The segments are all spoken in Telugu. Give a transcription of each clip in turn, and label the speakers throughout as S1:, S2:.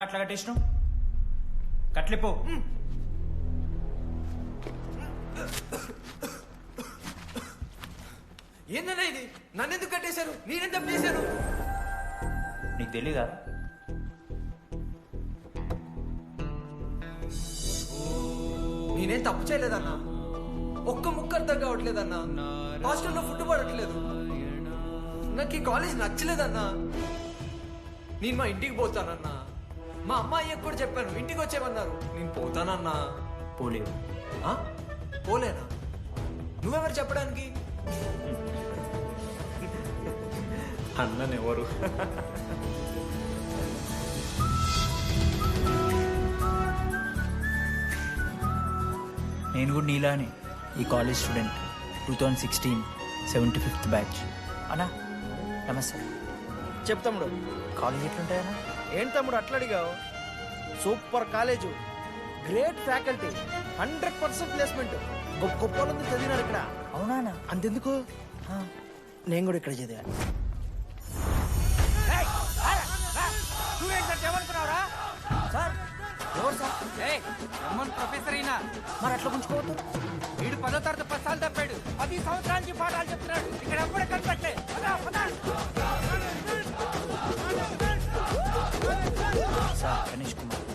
S1: అట్లా కట్టేసినావు కట్లిపో.
S2: ఏందన్నా ఇది? నన్నెందుకు కట్టేశారు? నేనేం తప్పు చేశాను?
S1: నీకు తెలీదా?
S2: నేనేం తప్పు చేయలేదన్నా. ఒక్క ముక్క అర్థం కావట్లేదన్నా. హాస్టల్లో ఫుడ్ పడట్లేదు. నాకు ఈ కాలేజ్ నచ్చలేదన్నా. నేను మా ఇంటికి పోతానన్నా. మా అమ్మాయికి కూడా చెప్పాను, ఇంటికి వచ్చేమన్నారు. నేను పోతానన్నా.
S1: పోలేవు.
S2: ఆ? పోలేనా? నువ్వెవరు చెప్పడానికి?
S1: అన్ననెవరు? నేను కూడా నీలానే ఈ కాలేజ్ స్టూడెంట్, 2016 75th బ్యాచ్. అన్నా నమస్తే.
S3: చెప్పు తమ్ముడు.
S1: కాలేజ్ ఎట్లుంటాయన్నా?
S3: ఏంటి తమ్ముడు అట్లా అడిగావు? Super college, great faculty, 100% placement. గొప్ప గొప్ప వాళ్ళందరూ చదివినారు ఇక్కడ.
S1: అవునా?
S3: అంతెందుకు, నేను కూడా ఇక్కడ చదివా.
S1: సార్ ఎవరు సార్?
S4: ప్రొఫెసర్ అయినా
S1: మరి అట్లా ఉంచుకోవద్దు.
S4: వీడు 10వ తరగతి 10 సార్లు తప్పాడు. 10 సంవత్సరాల నుంచి పాఠాలు చెప్తున్నాడు. ఇక్కడ ఎప్పుడే కనిపెట్టే.
S1: Sir Ganesh Kumar.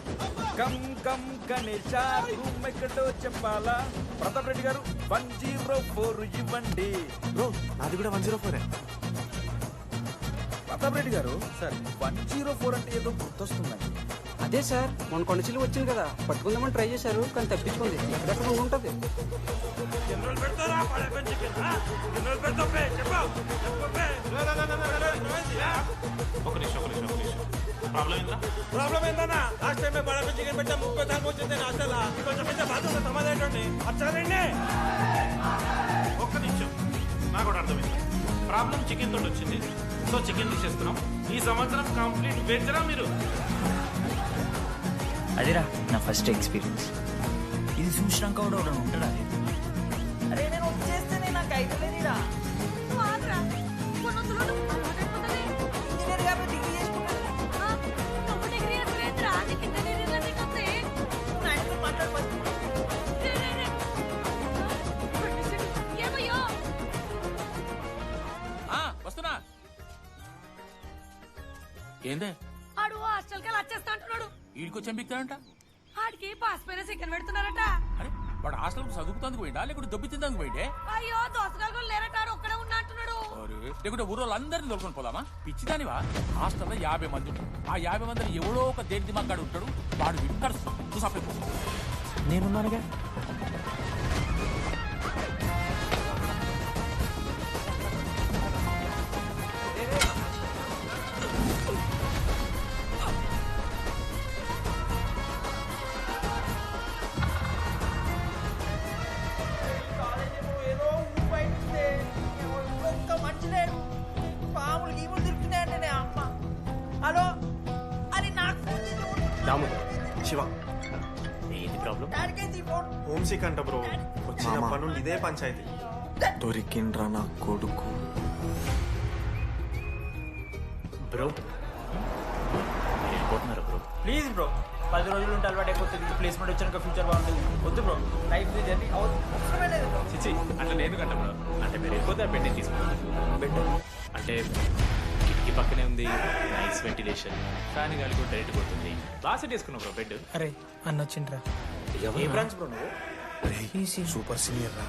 S5: Come come Ganesha room ఎక్కడో చెప్పాలా? ప్రతాప్ రెడ్డి గారు 104 ఇవ్వండి.
S6: బ్రో నాది కూడా 104.
S5: ప్రతాప్ రెడ్డి గారు సార్ 104 అంటే ఏదో గుర్తొస్తుందండి.
S7: అదే సార్, మొన్న కొండచిల్లు వచ్చింది కదా, పట్టుకుందామని ట్రై చేశారు కానీ తప్పించుకుంది. ఎక్కడెక్కడ ఉంటుంది.
S5: ప్రాబ్లం ఏంటన్నా? లాస్ట్ టైం బడా చికెన్ పెట్టా 30 దాకా వచ్చింది అసలు కొంచెం పెద్ద బాధ్యత సమాధానం వచ్చారండి.
S8: ఒక్క నిమిషం, నాకు కూడా అర్థమైంది. ప్రాబ్లం చికెన్ తోటి వచ్చింది, సో చికెన్ తీసేస్తున్నాం. ఈ సంవత్సరం కంప్లీట్ వెజ్ రా మీరు.
S1: అదేరా నా ఫస్ట్ ఎక్స్పీరియన్స్. ఇది చూసినాక కూడా ఒకడు ఉంటాడా? అరే నేను వచ్చేస్తేనే నాకు అయిపోలేదురా. ఇంజనీర్ కాబట్టి డిగ్రీ చేసుకుంటాను. ఆయనతో మాట్లాడవచ్చు.
S4: వస్తున్నా. ఏందే
S9: ఆడు హాస్టల్కి వచ్చేస్తా అంటున్నాడు.
S4: వీడికి వచ్చి ఎంపిక్తాడంట.
S9: ఆడికి పాస్ పైన సెకండ్ పెడుతున్నారట.
S4: అరే వాడు హాస్టల్ చదువుతానికి పోయిండా లేకుంటే దెబ్బ తిందానికి పోయిండే?
S9: అయ్యో దోసగాలు లేరట, ఒక్కడే ఉన్నా అంటున్నాడు.
S4: లేకుంటే ఊరోళ్ళు అందరినీ దొరుకుని పోదామా? పిచ్చిదానివా? హాస్టల్లో 50 మంది ఉంటారు. ఆ 50 మందిని ఎవడో ఒక దేని దిమాగాడు ఉంటాడు. వాడు విక్కడుస్తాడు. నువ్వు సపరేట్
S1: నేనున్నానుగా.
S3: ఏదో ఊరు బయట ఉంటే ఒక్క మంచి లేడు. పాములు గీములు తిరుగుతున్నాయంటే నే అమ్మ. హలో, అది నాకు ఫోన్ చేసి
S6: దాము శివ
S1: ఏంటి ప్రాబ్లం?
S3: డాడీకేసి ఫోన్.
S6: హోమ్ సిక్ అంట బ్రో. వచ్చినప్పటి నుండి ఇదే పంచాయతీ. దొరికిండ్రా నా కొడుకు.
S1: బ్రో వెళ్ళిపోతున్నారు బ్రో. ప్లీజ్ బ్రో, 10 రోజులు ఉంటే అలవాటు అయిపోతుంది. ప్లేస్మెంట్ వచ్చాక ఫ్యూచర్ బాగుంటుంది. వద్దు బ్రో, లైఫ్ జర్నీ
S3: అవసరమే లేదు బ్రో.
S8: చిచి అట్లా నేను కంట బ్రో. అంటే మీరు వెళ్ళిపోతే ఆ బెడ్ తీసుకుంటాను.
S1: బెడ్
S8: అంటే కిటికీ పక్కనే ఉంది, నైస్ వెంటిలేషన్, ఫ్యాన్ గాలి కూడా డైరెక్ట్ కొడుతుంది. బాగా సెట్ చేసుకున్నావు బ్రో బెడ్.
S3: అరే అన్న వచ్చిండ్రా.
S1: ఏ బ్రాంచ్ బ్రో నువ్వు?
S6: సూపర్ సీనియర్ రా.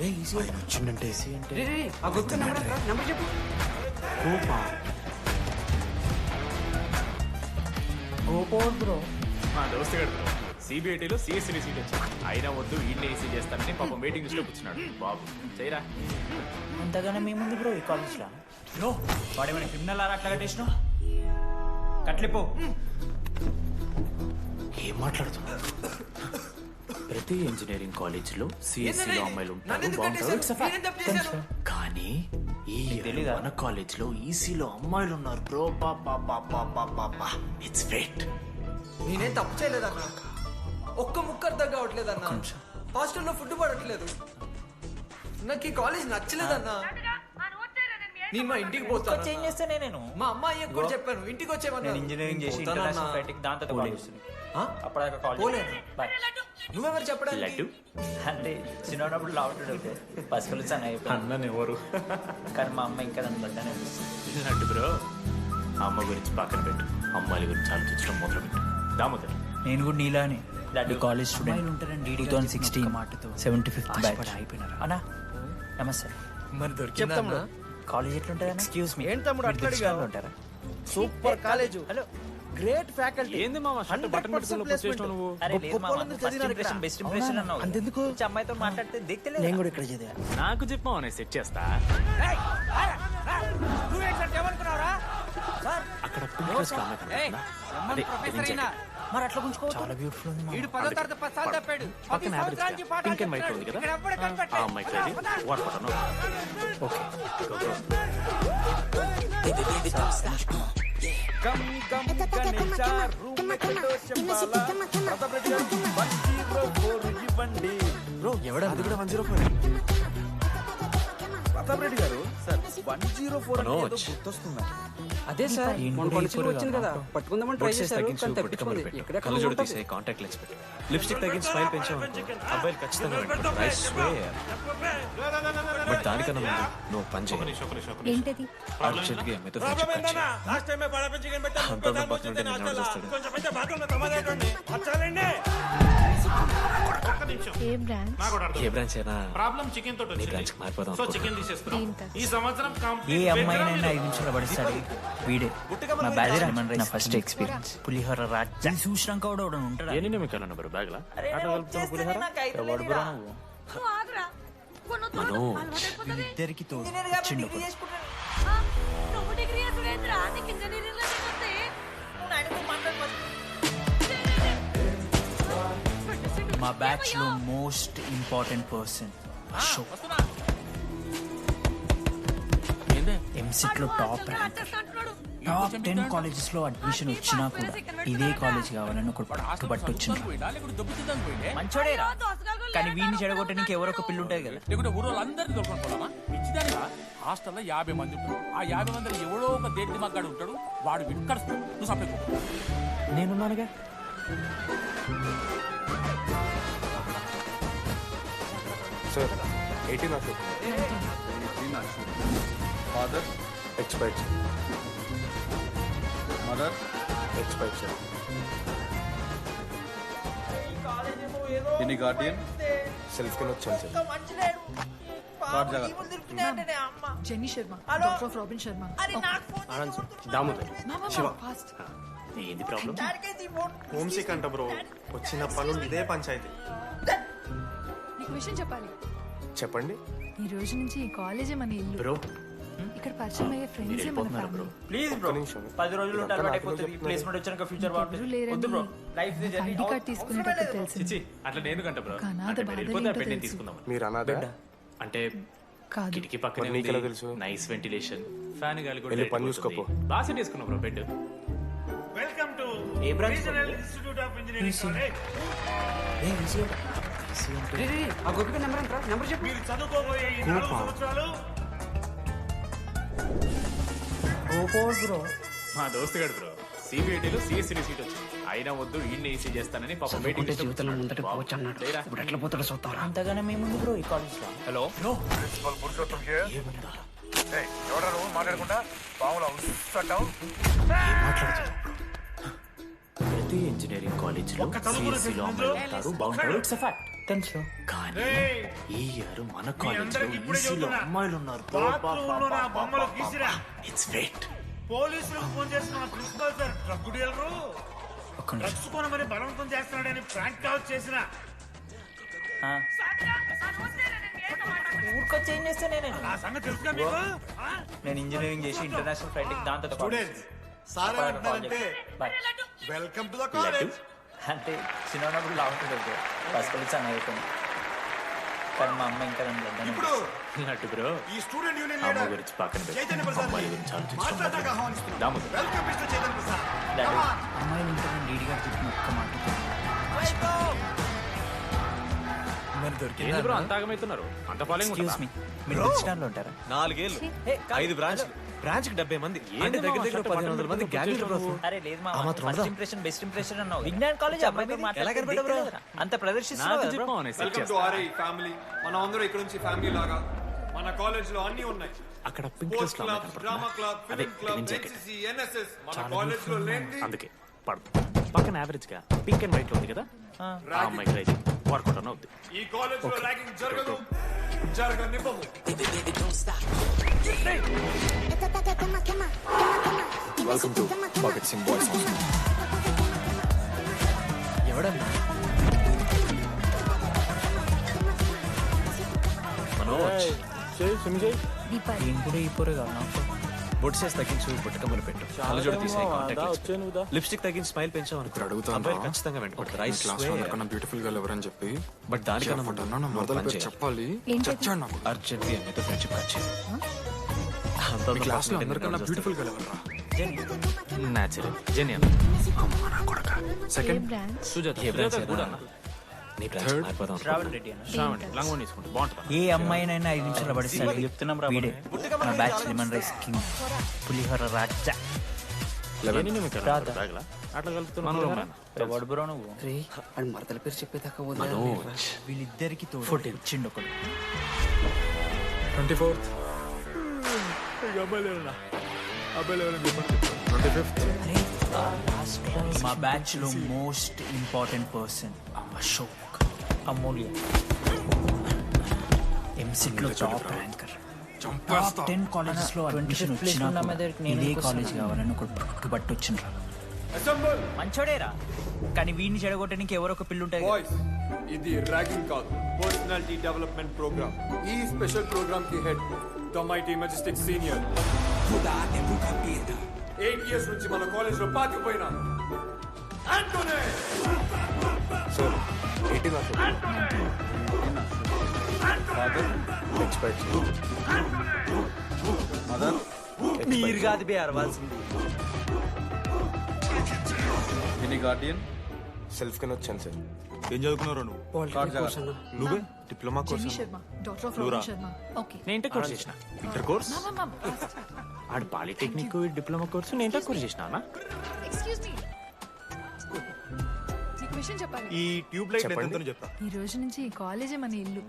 S6: ఆయన వచ్చిందంటే
S7: ఆ గుర్తు నెంబర్ చెప్పు.
S1: గోపోడ్ బ్రో.
S8: మా దోస్తు గారు బ్రో సిబిఐటీలో సిఎస్సీ సీట్ వచ్చింది. అయినా వద్దు ఈయన ఏసీ చేస్తానని పాపం వెయిటింగ్ లిస్ట్లో కూర్చున్నాడు. బాబు చేయరా.
S1: అంతగానే మేముంది బ్రో ఈ కాలేజ్లో. నో, వాడేమైనా క్రిమినల్ ఆరా అట్లా కట్టేసినావు? కట్లిపో.
S8: ఏం మాట్లాడుతున్నారు? ప్రతి ఇంజనీరింగ్ కాలేజీలో సిఎస్సీలో అమ్మాయిలు ఉంటారు, బాగుంటారు. కానీ ఈ
S1: తెలీదా?
S8: మన కాలేజ్లో ఈసీలో అమ్మాయిలు ఉన్నారు బ్రో. It's fate.
S2: నేనేం తప్పు చేయలేదన్నా. ఒక్క ముక్క అర్థం కావట్లేదన్నా. హాస్టల్లో ఫుడ్ పడట్లేదు. నాకు ఈ కాలేజ్ నచ్చలేదన్నా.
S9: ఆ నువ్వు వచ్చారా? నేను మీ
S2: నేను మా ఇంటికి
S1: ఒక్క
S2: పోతాను
S1: చేంజ్ చేస్తేనే నేను
S2: మా అమ్మాయి కూడా చెప్పాను ఇంటికి వచ్చేమన్నా
S1: నేను ఇంజనీరింగ్ చేసి ఇంటర్నేషనల్ ఫ్లైట్ దాంతో కాల్ చేస్తుంది అప్పటిదాకా కాల్
S2: పోలేదు.
S1: బాయ్
S2: నువ్వెవరు చెప్పడానికి
S1: అంటే చిన్నప్పుడు లావుతాడు పసుపులు చాలా అయిపోయింది
S6: అన్నని ఎవరు
S1: కానీ మా అమ్మ ఇంకా నన్ను బట్టనే
S10: లడ్డు బ్రో అమ్మ గురించి పక్కన పెట్టు అమ్మాయిల గురించి ఆలోచించడం మొదలు పెట్టు దామోదర్
S1: నేను కూడా నీలానే లడ్డు కాలేజ్ స్టూడెంట్ ఉంటారండి 2016 మాటతో 75th బ్యాచ్ అయిపోయినారు అన్నా నమస్తే
S2: మరి దొరికిందా
S1: కాలేజ్ ఎట్లుంటుంది ఎక్స్క్యూజ్ మీ
S3: ఏంటి తమ్ముడు అట్లా అడిగావు?
S1: ఉంటారా
S3: super college
S1: hello
S3: great faculty
S5: ఏంది మామ షర్ట్ బటన్ పెట్టుకుని చేసినావు నువ్వు
S1: అరే లేదు మామ, ఫస్ట్ ఇంప్రెషన్ బెస్ట్ ఇంప్రెషన్ అన్నావు
S3: అంతెందుకు
S1: ఈ అమ్మాయితో మాట్లాడితే దిక్తలే
S3: నేను కూడా ఇక్కడ చదివా
S5: నాకు చెప్పావు నేను సెట్ చేస్తా
S10: అక్కడ పింక్ డ్రెస్ కి అమ్మాయి కనబడుతుందా? అదే ఎదిరించాక.
S1: మరి అట్లా గుంచుకోవచ్చు
S2: చాలా బ్యూటిఫుల్ ఉంది మామ.
S3: వీడు 10వ తరగతి 10 సార్లు తప్పాడు
S10: పక్కన యావరేజ్ పింక్ అండ్ వైట్ ఉంది కదా ఆ అమ్మాయికి రెడీ వాట్ పట్టను
S5: కమ్ కమ్ గణేశ రూమ్ में कटो चंपाला प्रताप रेड्डी గారు 104 ఇవ్వండి
S6: బ్రో ఎవడా అది కూడా 104
S5: ప్రతాప్ రెడ్డి గారు సార్ 104 అంటే ఏదో
S10: మనోజ్.
S5: గుర్తొస్తుందా
S7: అదే సార్ మన కాలేజీలో వచ్చింది కదా పట్టుకుందామని ట్రై చేశారు కానీ తప్పించుకుంది ఎక్కడెక్కడ
S6: కళ్ళజోడు
S7: ఉంటుంది.
S6: తీసే కాంటాక్ట్ లెన్స్ పెట్టు లిప్స్టిక్ తగ్గించి స్మైల్ పెంచావు అబ్బాయిలు ఖచ్చితంగా వింటారు. I swear. బట్ దానికన్నా ముందు నువ్వు పని చేయాలి
S9: ఏంటది
S6: అర్జెంట్గా అమ్మాయితో ఫ్రెండ్షిప్ కట్ చేయాలి. అంతా పక్కనుంటే నేను ఎవరు చూస్తాడు
S8: ఒక్క నిమిషం
S9: ఏ బ్రాండ్
S8: నాకు కూడా అర్థం
S6: ఏ బ్రాంచ్ అయినా
S8: ప్రాబ్లం చికెన్ తోటి
S6: నీ
S8: వచ్చింది
S6: బ్రాంచ్కి మారిపోదాం
S8: సో చికెన్ తీసేస్తున్నాం
S9: ఏంటది?
S8: ఈ సంవత్సరం
S1: ఏ
S8: కంప్లీట్
S1: అమ్మాయినైనా 5 నిమిషాలు పడిస్తాడు వీడే నా బ్యాగ్ రమ్మని నా ఫస్ట్ ఎక్స్పీరియన్స్ పులిహోర రాజ్యం చూసినాక కూడా ఒకడు ఉంటాడు
S10: ఎన్ని నిమిషాలు బ్రో బ్యాగ్ లా
S1: ఎవడు బ్రో నువ్వు
S9: నువ్వు ఆగురా కొను అలవాటైపోతుంది
S1: ఇద్దరికి తోడు
S3: ఇంజనీర్ కాబట్టి
S1: చిన్న
S3: డిగ్రీ చేసుకుంటాను
S9: నువ్వు డిగ్రీ చేస్తున్నా నీకు ఇంజనీరింగ్ లో చదివితే
S3: నువ్వు ఆయనతో మాట్లాడు
S1: మా బ్యాచ్ లో మోస్ట్ ఇంపార్టెంట్ పర్సన్ అశోక్
S4: ఏందే
S1: ఎంసెట్ లో టాప్ ర్యాంక్ టాప్ 10 కాలేజెస్ లో అడ్మిషన్ వచ్చినా కూడా ఇదే కాలేజ్ కావాలని ఒకటి పట్టుబట్టి వచ్చింది మంచోడేరా కానీ వీడిని చెడగొట్టడానికి ఎవరో ఒక పిల్ల ఉంటుంది కదా
S4: లేకుంటే ఊరోళ్ళందరినీ దొరకని పోదామా పిచ్చిదానివా హాస్టల్లో 50 మంది ఉంటారు ఆ 50 మందిలో ఎవడో ఒక దేడి మగ్గాడు ఉంటాడు వాడు విక్కడుస్తాడు నువ్వు సపరేట్
S1: నేనున్నానుగా
S6: సార్ 18 నాకు
S5: father
S6: expired
S5: mother
S6: expired sir
S5: any Guardian
S6: self కింద వచ్చాను సార్
S3: ఒక్క మంచి లేడు పాపం
S5: జాగ్రత్త.
S3: ఈవులు తిరుగుతున్నాయంటే అమ్మ
S9: jenny Sharma
S3: hello.
S9: Doctor of robin Sharma
S3: అరే నాకు ఫోన్
S6: ఆనంద్ సార్
S3: చేసి
S6: దామోదర్
S9: ఫాస్ట్
S10: ఏంది ప్రాబ్లం
S3: డాడీకైతే ఈ ఫోన్
S6: హోమ్ సిక్ అంట బ్రో వచ్చిన పనులు ఇదే పంచాయతీ
S9: నీకు విషయం చెప్పాలి
S6: చెప్పండి
S9: ఈ రోజు నుంచి ఈ కాలేజే మన ఇల్లు
S10: బ్రో
S9: ఇక్కడ పరిచయం అయ్యే ఫ్రెండ్సే మన ఫ్యామిలీ
S1: ప్లీజ్ బ్రో 10 రోజులు ఉంటే అలవాటు అయిపోతుంది ప్లేస్మెంట్ వచ్చాక ఫ్యూచర్ బాగుంటుంది వద్దు bro life journey
S9: ID card తీసుకునేటప్పుడు తెలిసింది
S10: చిచి అట్లా నేను కంట బ్రో
S9: ఒక అనాథ
S10: అంటే
S9: బాధ
S10: మీరు వెళ్ళిపోతే ఆ
S9: ఏంటో
S10: పెన్ను
S9: తెలుసు.
S10: తీసుకుందాం
S6: మీరు అన్నదా
S10: అంటే
S9: కాదు
S10: కిటికీ పక్కనే
S6: మరి నీకెలా తెలుసు?
S10: నైస్ వెంటిలేషన్ ఫ్యాన్ గాలి కూడా
S6: వెళ్ళి
S10: direct
S6: పని
S10: వస్తుంది.
S6: చూసుకోపో.
S10: బాగా సెట్ చేసుకున్నావు bro bed
S8: welcome to
S1: A branch
S8: regional institute of engineering college
S7: ఆ గోపిక నెంబర్ ఎంత నెంబర్ చెప్పు
S8: మీరు చదువుకోబోయే ఈ 4 సంవత్సరాలు
S10: మా దోస్తు గడు బ్రో సిబిఐటీలో సిఎస్సీ సీట్ వచ్చింది అయినా వద్దు ఈయన ఈసీ చేస్తానని పాపం వెయిటింగ్
S7: జీవితంలో ముందట పోవచ్చు అన్నాడు ఇప్పుడు ఎట్లా పోతాడో చూస్తారా
S1: అంతగానే మేము బ్రో ఈ కాలేజ్ లో
S10: హలో ప్రతి ఇంజనీరింగ్ కాలేజ్ లో సిఎస్సీలో అమ్మాయిలు ఉంటారు బాగుంటారు ఇట్స్ ఫ్యాక్ట్
S1: తెలుసు
S10: కానీ ఈ ఇయర్ మన కాలేజ్ లో
S8: ఇప్పుడే
S10: ఈసీలో
S8: చెబుతున్నా.
S10: అమ్మాయిలు ఉన్నారు
S8: బాత్రూంలో నా బొమ్మలు గీసిరా.
S10: ఇట్స్ వెయిట్
S8: పోలీసులకు ఫోన్ చేసిన మా ప్రిన్సిపల్ సార్ డ్రగ్ డీలరు
S1: ఒక్క నిమిషం
S8: డ్రగ్స్ కొనమని బలవంతం చేస్తున్నాడని ప్రాంక్ కాల్ చేసిన
S1: ఊరికో చేంజ్ చేస్తేనే నేను
S8: ఆ సంగతి తెలుసుగా మీకు ఆ?
S1: నేను ఇంజనీరింగ్ చేసి ఇంటర్నేషనల్ ఫ్లైట్ దాంతో boy
S8: welcome to the
S10: college
S1: అంటే చిన్నప్పుడు లావుతుంది పసుపులు చాలా అయిపోయింది కానీ మా అమ్మ ఇంకా నన్ను వద్దనే ఉంది.
S10: లడ్డు బ్రో
S8: ఈ స్టూడెంట్ యూనియన్
S10: అమ్మ గురించి పక్కన పెట్టి అమ్మాయి గురించి ఆలోచించుకోండి దామోదర్
S1: డాడీ అమ్మాయిలు ఇంటర్ డీడీ గారు చెప్పిన ఒక్క మాట
S2: మరి
S5: ఏంది బ్రో అంత ఆగమవుతున్నారు? అంత ఫాలోయింగ్
S1: ఎక్స్క్యూజ్ మీ, మీరు బుక్ స్టాండ్ లో ఉంటారా?
S6: 4 ఏళ్ళు 5 బ్రాంచ్లు, బ్రాంచ్ కి 70 మంది, అంటే దగ్గర దగ్గర 1500 మంది గ్యాంగ్ లీడర్ బ్రో.
S1: అరే లేదు మా
S6: ఆ మాత్రం
S1: ఫస్ట్
S6: ఉందా?
S1: ఇంప్రెషన్ బెస్ట్ ఇంప్రెషన్ అన్నావు. విజ్ఞాన్ కాలేజ్ అబ్బాయితో
S6: ఎలా కనిపెట్టావు బ్రో?
S1: అంత ప్రదర్శిస్తున్నావు కదా bro.
S2: Welcome to RI family. మనం అందరూ ఇక్కడ నుంచి ఫ్యామిలీ లాగా. మన కాలేజ్ లో అన్ని ఉన్నాయి.
S6: అక్కడ పింక్ డ్రెస్ లో
S2: క్లబ్, డ్రామా క్లబ్,
S6: అదే
S2: film club,
S6: denim jacket.
S2: NCC, NSS. మన కాలేజ్ లో లేనిది
S6: అందుకే పడదు. పక్కన యావరేజ్ గా పింక్ అండ్ వైట్ లో ఉంది కదా, ఆ అమ్మాయికి రైట్ వర్కౌట్ అన్న అవుద్ది.
S2: ఈ కాలేజ్ లో ర్యాగింగ్ జరగదు, జరగనివ్వము.
S6: Welcome to Bhagat Singh boys hostel.
S1: ఎవడన్నా
S6: మనోజ్
S1: ఏం కూడా ఈ పోరే కాదు నాకు.
S6: బొట్సేస్ తగ్గించు, బుట్టకమ్మలు పెట్టు, కళ్ళజోడు తీసే, కాంటాక్ట్ లిప్స్టిక్ తగ్గించి స్మైల్ పెంచావు అనుకో, అబ్బాయిలు ఖచ్చితంగా వెంటబడతారు. రైట్
S11: కన్నా బ్యూటిఫుల్ గా ఎవరని చెప్పి
S6: బట్ దానికన్నా ముందు
S11: మొదలు పేరు చెప్పాలి. చచ్చాడు నాకు.
S6: అర్జెంట్లీ మీతో ఫ్రెండ్షిప్ కట్
S11: మీ క్లాస్ లో అందరికన్నా బ్యూటిఫుల్ గా ఎవరు?
S6: Natural genuine.
S11: సెకండ్
S6: సుజాత ఏ బ్రాంచ్ కూడా నీ బ్రాంచ్ మారిపోదాం.
S1: శ్రావణ్ రెడ్డి అన్న.
S5: శ్రావణి లంగోని తీసుకుంటా బాగుంటుంది.
S1: ఏ అమ్మాయినైనా 5 నిమిషాలు పడిస్తాడు. చెప్తున్నాం రా వీడే నా బ్యాచ్ లెమన్ రైస్ కింగ్ పులిహోర రాజా. రాదా?
S5: అట్లా కలుపుతున్నాం.
S1: ఎవడు బ్రో నువ్వు?
S7: రే అని మరదల పేరు చెప్పేదాకా
S6: మనోజ్
S1: వీళ్ళిద్దరికి తోడు ఇచ్చిండు ఒకడు.
S11: 24th 25th
S1: అరే మా బ్యాచ్ లో మోస్ట్ ఇంపార్టెంట్ పర్సన్ అశోక్ అమూల్య, ఎంసెట్ లో టాప్ ర్యాంకర్. టాప్ 10 కాలేజెస్ లో అడ్మిషన్ వచ్చినా ఇదే కాలేజ్ కావాలని ఒక పట్టుబట్టు వచ్చిండ్రు. మంచోడేరా, కానీ వీడిని చెడగొట్టడానికి ఎవరో ఒక పిల్లు ఉంటాయి.
S2: బాయ్స్, ఇది ర్యాగింగ్ కాదు, పర్సనాలిటీ డెవలప్మెంట్ ప్రోగ్రామ్. ఈ స్పెషల్ ప్రోగ్రామ్ కి head the mighty majestic senior. 8 years నుంచి మన కాలేజ్ లో పాతిపోయినా ఆంటోనీ.
S11: సార్ 18 ఎక్స్పర్ట్స్ మదర్
S1: మీరు కాదు బే అరవాల్సింది.
S11: ఎనీ గార్డియన్ సెల్ఫ్ కింద వచ్చాను సార్. ఏం చదువుకున్నావు నువ్వు? నువ్వే డిప్లొమా కోర్స్.
S5: నేను ఇంటర్ కోర్స్ చేసిన.
S6: ఇంటర్ కోర్స్
S5: ఆడు పాలిటెక్నిక్ డిప్లొమా కోర్సు నేను ఇంటర్ కోర్స్ చేసిన.
S11: ఈ ట్యూబ్ లైట్ ఎంతనో చెప్తా.
S9: ఈ రోజు నుంచి ఈ కాలేజే మన ఇల్లు.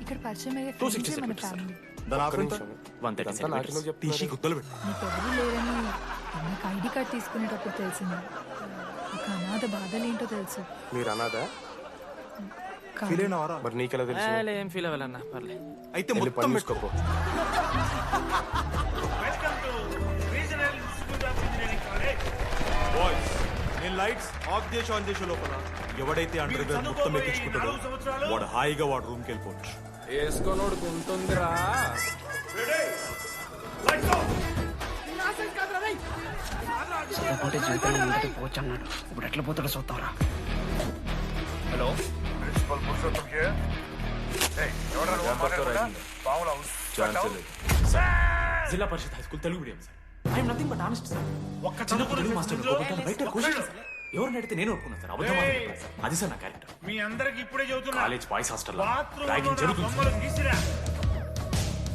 S9: ఇక్కడ పరిచయం అయ్యే
S5: 260
S9: ఫ్రెండ్సే మన
S5: centimeters.
S9: ఫ్యామిలీ.
S11: దాని ఆఫర్
S5: 130 centimeters.
S11: తీసి గుత్తలు పెట్టు.
S9: నీకు ఎవరు లేరని నాకు ఐడి కార్డ్ తీసుకునేటప్పుడు తెలిసింది. ఒక అనాథ బాధలేంటో తెలుసు.
S11: మీరు అనాదా?
S9: కాదు.
S11: ఫీల్ అయినవారా? మరి నీకెలా తెలుసు?
S5: ఏం ఫీల్ అవ్వాలన్నా పర్లే.
S11: అయితే మొత్తం పెట్టుకోపో. బాయ్స్, నేను లైట్స్ ఆఫ్ చేసి ఆన్ చేసే లోపల ఎవడైతే అండర్ గ్రౌండ్ మొత్తం ఎక్కించుకుంటాడో వాడు హాయిగా వాడు రూమ్కి వెళ్ళిపోవచ్చు.
S5: వేసుకోనోడు ఉంటుందిరా.
S7: చదువుకుంటే జీవితంలో ముందుకు పోవచ్చు అన్నాడు. ఇప్పుడు ఎట్లా పోతాడో చూద్దాంరా.
S5: Hello Zilla Parishad high school Telugu medium sir. I'm nothing but honest sir. ఒక్క చిన్న తెలుగు మాస్టర్ ఎవరిని అడిగితే నేను ఒప్పుకున్నాను సార్. అబద్ధం మాట్లాడతాను సార్. అది సార్ నా క్యారెక్టర్.
S8: మీ అందరికి ఇప్పుడే చెబుతున్నా,
S5: కాలేజ్ బాయ్స్ హాస్టల్
S8: బాత్రూంలో
S5: జరుగుతుంది సార్.
S8: బొమ్మలు తీసిరా.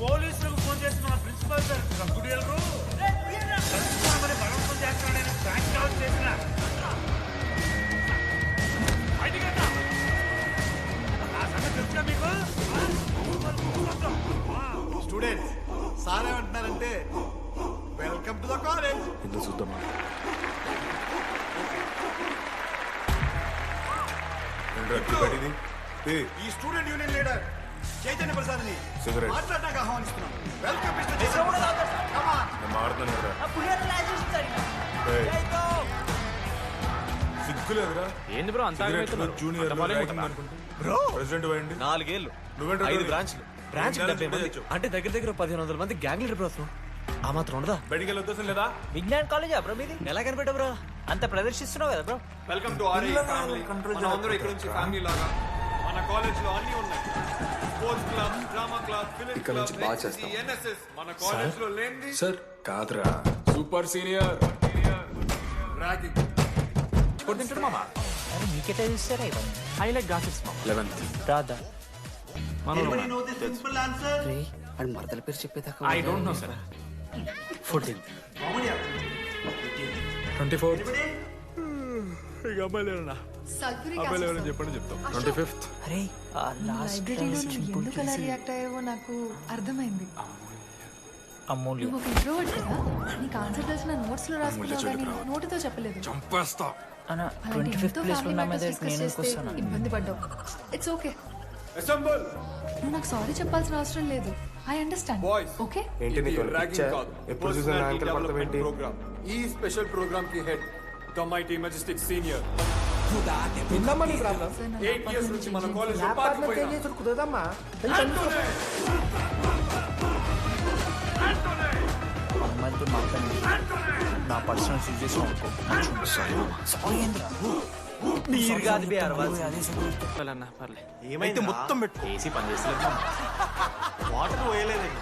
S8: పోలీసులకు ఫోన్ చేసిన మా ప్రిన్సిపల్ సార్ కంప్యూటర్లు మరి బలవంతం చేస్తున్నాడని బ్యాంక్ అవుట్ చేసిన మీకు
S11: స్టూడెంట్స్ సార్ ఏమంటున్నారంటే వెల్కమ్ టు ద కాలేజ్. ఇందులో చూద్దామా? ఈ student union leader Chaitanya Prasad ని మాట్లాడడానికి ఆహ్వానిస్తున్నాం. వెల్కమ్ మిస్టర్ సిగ్గులేదురా?
S5: ఏంది బ్రో అంత ఆగమవుతున్నారు?
S11: జూనియర్
S5: అంత following ఉంటుందా?
S11: ప్రెసిడెంట్ పోయండి.
S6: 4 ఏళ్ళు
S11: నువ్వేంటో
S6: 5 బ్రాంచ్లు, బ్రాంచ్ 70 మంది, అంటే దగ్గర దగ్గర 1500 మంది గ్యాంగ్ లీడర్ బ్రో. ఆ మాత్రం ఉండదా?
S11: బయటికి వెళ్ళే ఉద్దేశం లేదా?
S1: విజ్ఞాన్ కాలేజా బ్రో మీది?
S6: ఎలా కనిపెట్టా బ్రో?
S1: అంత ప్రదర్శిస్తున్నావు కదా bro.
S2: Welcome to RI family. మనం అందరూ ఇక్కడ నుంచి ఫ్యామిలీ లాగా. మన కాలేజ్ లో అన్ని ఉన్నాయి. Sports club, drama club, film club, NCC, NSS. మన కాలేజ్ లో లేనిది
S11: సార్ కాదురా, సూపర్ సీనియర్
S2: ర్యాగింగ్.
S5: ఇప్పుడు తింటాడు మామ.
S1: అరే మీకెట్లా చూస్తారా ఇవన్నీ?
S5: ఐ లైక్ గాసిప్స్ మామ.
S11: 11th
S1: రాదా?
S7: రే అని మరదల పేరు చెప్పేదాకా
S5: ఐ డోంట్ నో సార్
S6: 14.
S11: 24. ఇక అమ్మాయి లేరన్నా అబ్బాయి లేరని చెప్పండి చెప్తాం 25th.
S1: అరే ఆ లాస్ట్
S9: లైబ్రరీలో నువ్వు ఎందుకు అలా రియాక్ట్ అయ్యావో నాకు అర్థమైంది.
S1: అమూల్య
S9: నువ్వు ఒక ఇంట్రోవర్ట్ కదా, నీకు ఆన్సర్ తెలిసిన నోట్స్ లో రాసుకున్నావు కానీ నోటితో చెప్పలేదు.
S11: చంపేస్తా.
S1: అన్న
S9: అలాంటి
S1: 25th
S9: ఎంతో
S1: ప్లేస్ లో
S9: ఫ్యామిలీ
S1: ఉన్న
S9: మ్యాటర్స్
S1: మీద
S9: డిస్కస్
S1: నేను
S9: చేస్తే
S1: వస్తాను.
S9: ఇబ్బంది పడ్డావు. It's okay.
S11: అసెంబుల్.
S9: నువ్వు నాకు సారీ చెప్పాల్సిన అవసరం లేదు. I understand. ఓకే
S11: ఏంటి నీకు ఎప్పుడు చూసినా నా అంకల్ పడతాం ఏంటి?
S2: ఈ స్పెషల్ ప్రోగ్రామ్ కి head the mighty majestic senior.
S7: విందామని ప్రాబ్లం
S2: 8 years నుంచి మన కాలేజ్ లో
S7: పార్ట్నర్
S2: పార్టిపోయినా
S7: చేసి కుదరదమ్మా
S1: అమ్మాయిలతో మాట్లాడి నా పర్సనల్ యూజ్ చేసి సారీ ఏంటి
S6: మీరు కాదు బే
S1: అదే సార్
S6: ఏమైతే మొత్తం పెట్టు ఏసీ పని చేస్తలేదు వాటర్ పోయలేదండి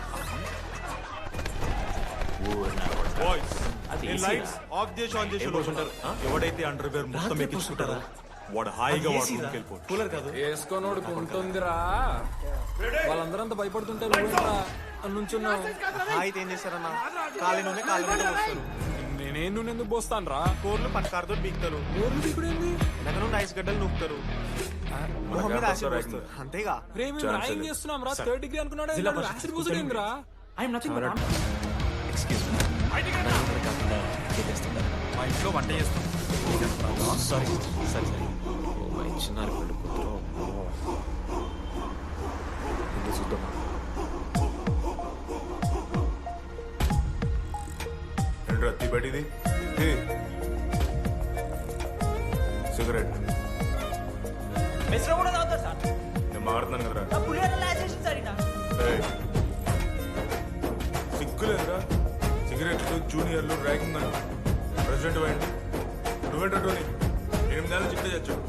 S11: బాయ్స్
S6: అది
S11: ఈ లైట్స్ ఆఫ్ చేసి ఆన్ చేసి ఉంటారు. ఎవడైతే అండర్ వేర్ మొత్తం ఎక్కించుకుంటారో వాడు హాయిగా వాడు రూమ్కి వెళ్ళిపోతాడు.
S6: కూలర్ కాదు
S2: వేసుకోనోడు ఉంటుందిరా. వాళ్ళందరంతా భయపడుతుంటే నుంచున్నావు.
S6: అయితే ఏం చేశారన్నా కాలి నూనె కాలి మీద వస్తారు
S2: నేనేం నువ్వు ఎందుకు పోస్తాను రా?
S6: కూరలు పట్కారుతో బీక్తారు వెనక నుండి ఐస్ గడ్డలు నూపుతారు మొహం మీద యాసిడ్ పోస్తారు అంతేగా
S2: చేస్తున్నాం రా. 3rd డిగ్రీ అనుకున్నాడు.
S5: I'm nothing but
S6: excuse me కాకుండా చేస్తుంటారు
S5: మా ఇంట్లో వంట చేస్తాం.
S6: సారీ సరే సరే ఓ మై చిన్నారు పెళ్ళి కూతురు ఇది చూద్దామా
S11: రత్తి పెట్టిది సిగరెట్
S3: మెస్లో కూడా తాగుతారు సార్.
S11: నేను మారుతున్నాను కదరా.
S3: నా పులిహోర లాసేసింది సార్ ఇక.
S11: సిగ్గులేదురా సిగరెట్లు జూనియర్లు ర్యాగింగ్ అని ప్రెసిడెంట్ అయ్యండి. నువ్వేంటో టోనీ 8 నెలలు చిట్టే చచ్చావు.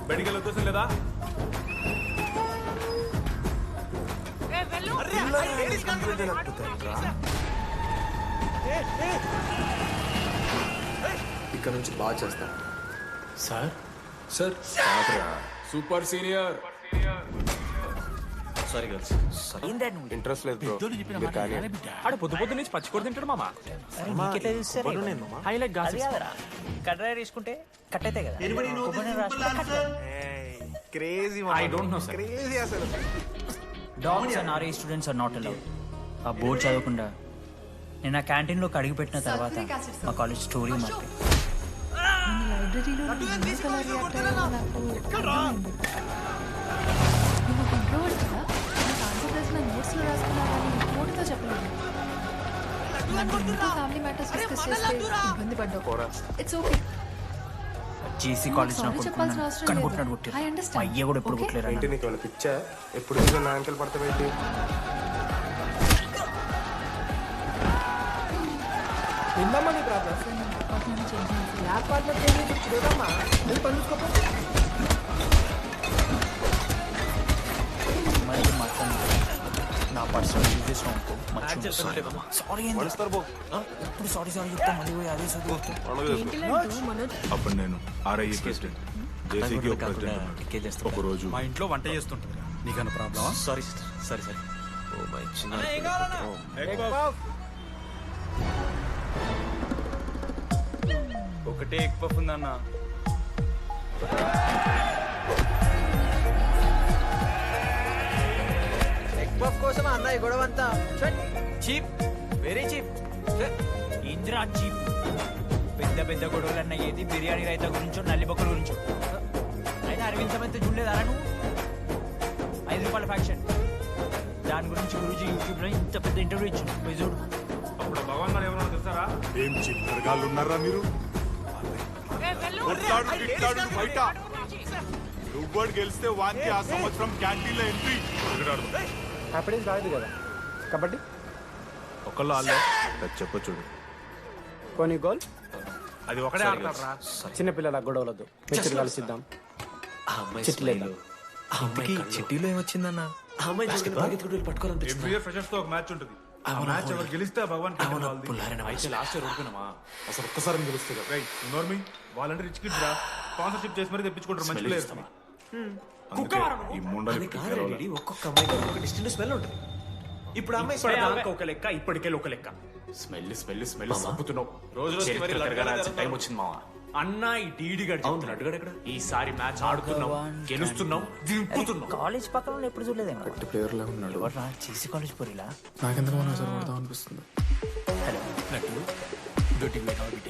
S11: బయటికి వెళ్ళే ఉద్దేశం లేదా?
S2: ఇక్కడ నుంచి బాగా చేస్తా
S6: sir
S2: sir. Super senior.
S6: Sorry girls sorry
S11: interest లేదు బ్రో.
S5: ఆడ పొద్దు పొద్దు నుంచి పచ్చికూర తింటాడు మామ. హైలైట్
S1: కడ్రాయి తీసుకుంటే కట్ అయితే కదా
S6: crazy
S5: I don't know sir.
S6: Crazy అసలు
S1: dogs and RA students are not allowed. ఆ బోర్డు చదవకుండా నేను ఆ క్యాంటీన్లోకి అడుగు పెట్టిన తర్వాత మా కాలేజ్ స్టోరీ మాట్లాడి
S9: మన లైబ్రరీలో నువ్వు ఎందుకు అలా రియాక్ట్ అయ్యావో నాకు అర్థమైంది. నువ్వు ఒక ఇంట్రోవర్ట్ కదా, నీకు ఆన్సర్ తెలిసిన నోట్స్ లో రాసుకున్నావు కానీ నోటితో చెప్పలేదు. అలాంటి ఎంతో ఫ్యామిలీ మ్యాటర్స్ డిస్కస్ చేస్తే ఇబ్బంది పడ్డావు. It's okay.
S1: JC college
S9: sorry చెప్పాల్సిన అవసరం
S1: కనుగొట్టినట్టు
S9: లేదు.
S1: కొట్టారు.
S9: I
S1: మా
S9: understand.
S1: అయ్య కూడా ఎప్పుడు
S9: Okay?
S1: కొట్టలేరు.
S11: నీకు ఏమైనా పిచ్చా? ఎప్పుడు చూసినా నా అంకల్ పడతాం ఏంటి?
S7: విందామని ప్రాబ్లం
S9: సార్, నేను అపార్ట్మెంట్ చేంజ్ చేయాలి.
S7: ల్యాబ్ పార్ట్నర్ చేసి కుదరదమ్మా నేను పని చూసుకోపో
S1: అమ్మాయిలతో మాట్లాడి నా పర్సనల్ యూజ్ చేసిన సారీ ఏంటి ఎప్పుడు సారీ సారీ చెప్తా మళ్ళీ పోయి అదే చదువుతాం.
S9: ఏంటి లడ్డు, మనోజ్?
S11: అప్పుడు నేను ఆర్ఐ ప్రెసిడెంట్ జేసీకి ఒక ప్రెసిడెంట్. ఒక రోజు
S5: మా ఇంట్లో వంట చేస్తుంటుంది. నీకన్నా ప్రాబ్లమా?
S6: Sorry sister sorry sorry oh my చిన్నారు
S5: ఒకటే ఎగ్ పఫ్ ఉందన్న.
S3: ఎగ్ పఫ్ కోసం అన్న ఈ గొడవ అంతా.
S1: Cheap very cheap Indira cheap. పెద్ద పెద్ద గొడవలు అన్న ఏది బిర్యానీ రైతా గురించో నల్లిబొక్కల గురించో. అయినా అరవింద్ సమేత చూడలేదా నువ్వు? 5 రూపాయల ఫ్యాక్షన్ దాని గురించి గురించి యూట్యూబ్ లో ఇంత పెద్ద ఇంటర్వ్యూ ఇచ్చిండు. పోయి చూడు.
S8: అప్పుడు భగవాన్ గారు ఎవరన్నా తెలుసారా?
S11: ఏం చిల్లరగాళ్ళు ఉన్నారా మీరు? కొట్లాడు గిట్లాడు బయట. నువ్వు గెలిస్తే వానికి ఆ సంవత్సరం క్యాంటీన్ లో ఎంట్రీ.
S7: హ్యాపీడేస్ రాదు కదా కబడ్డీ
S11: ఒకళ్ళు ఆళ్ళే చెప్పొచ్చుడు.
S7: కొన్ని గోల్
S8: అది ఒకటే ఆడతారు రా.
S7: చిన్నపిల్లల గొడవలద్దు మెచ్యూర్ కలిసిద్దాం.
S6: ఆ అమ్మాయి
S7: చిట్లేదు.
S6: ఆ అమ్మాయి చిట్టీలో ఏమొచ్చిందన్న ఆ అమ్మాయి పరిగెత్తుకుంటూ పట్టుకోవాలనిపించింది.
S8: ఎవ్రీ ఇయర్ ఫ్రెషర్స్ తో ఒక మ్యాచ్ ఉంటుంది. ఆ మ్యాచ్ ఎవరు గెలిస్తే ఆ భగవాన్
S5: అయితే లాస్ట్ ఇయర్ ఓడిపోయినామా? అసలు ఒక్కసారి గెలుస్తుంది.
S8: నోర్మి వాళ్ళంటే రిచ్ కిడ్స్ రా. స్పాన్సర్షిప్ చేసి మరీ తెప్పించుకుంటారు మంచి ప్లేయర్స్.
S11: ఈ ముండలి
S6: ఒక్కొక్క అమ్మాయికి ఒక్కొక్క డిస్టెంట్ స్మెల్ ఉంటుంది. ఇప్పుడు అమ్మాయి
S5: ఇప్పటిదాకా ఒక లెక్క, ఇప్పటికే ఒక లెక్క. స్మెల్ స్మెల్ స్మెల్ సంపుతున్నావు.
S6: రోజు రోజుకి మరి
S5: తిరగాల్సిన టైం వచ్చింది మావా. అన్న ఈ టీడీ గడి
S6: అడ్డుగాడు ఎక్కడ?
S5: ఈసారి మ్యాచ్ ఆడుతున్నావు, గెలుస్తున్నావు, దింపుతున్నావు.
S1: కాలేజ్ పక్కన ఎప్పుడు చూడలేదేమో.
S7: ప్లేయర్ లా ఉన్నాడు.
S1: ఎవర్రా చేసి కాలేజ్ పోరిలా?
S7: నాకెందుకు మనం సార్ పడతాం అనిపిస్తుంది.
S1: హలో నటు దొడ్డికి పోయినావా బిడ్డ?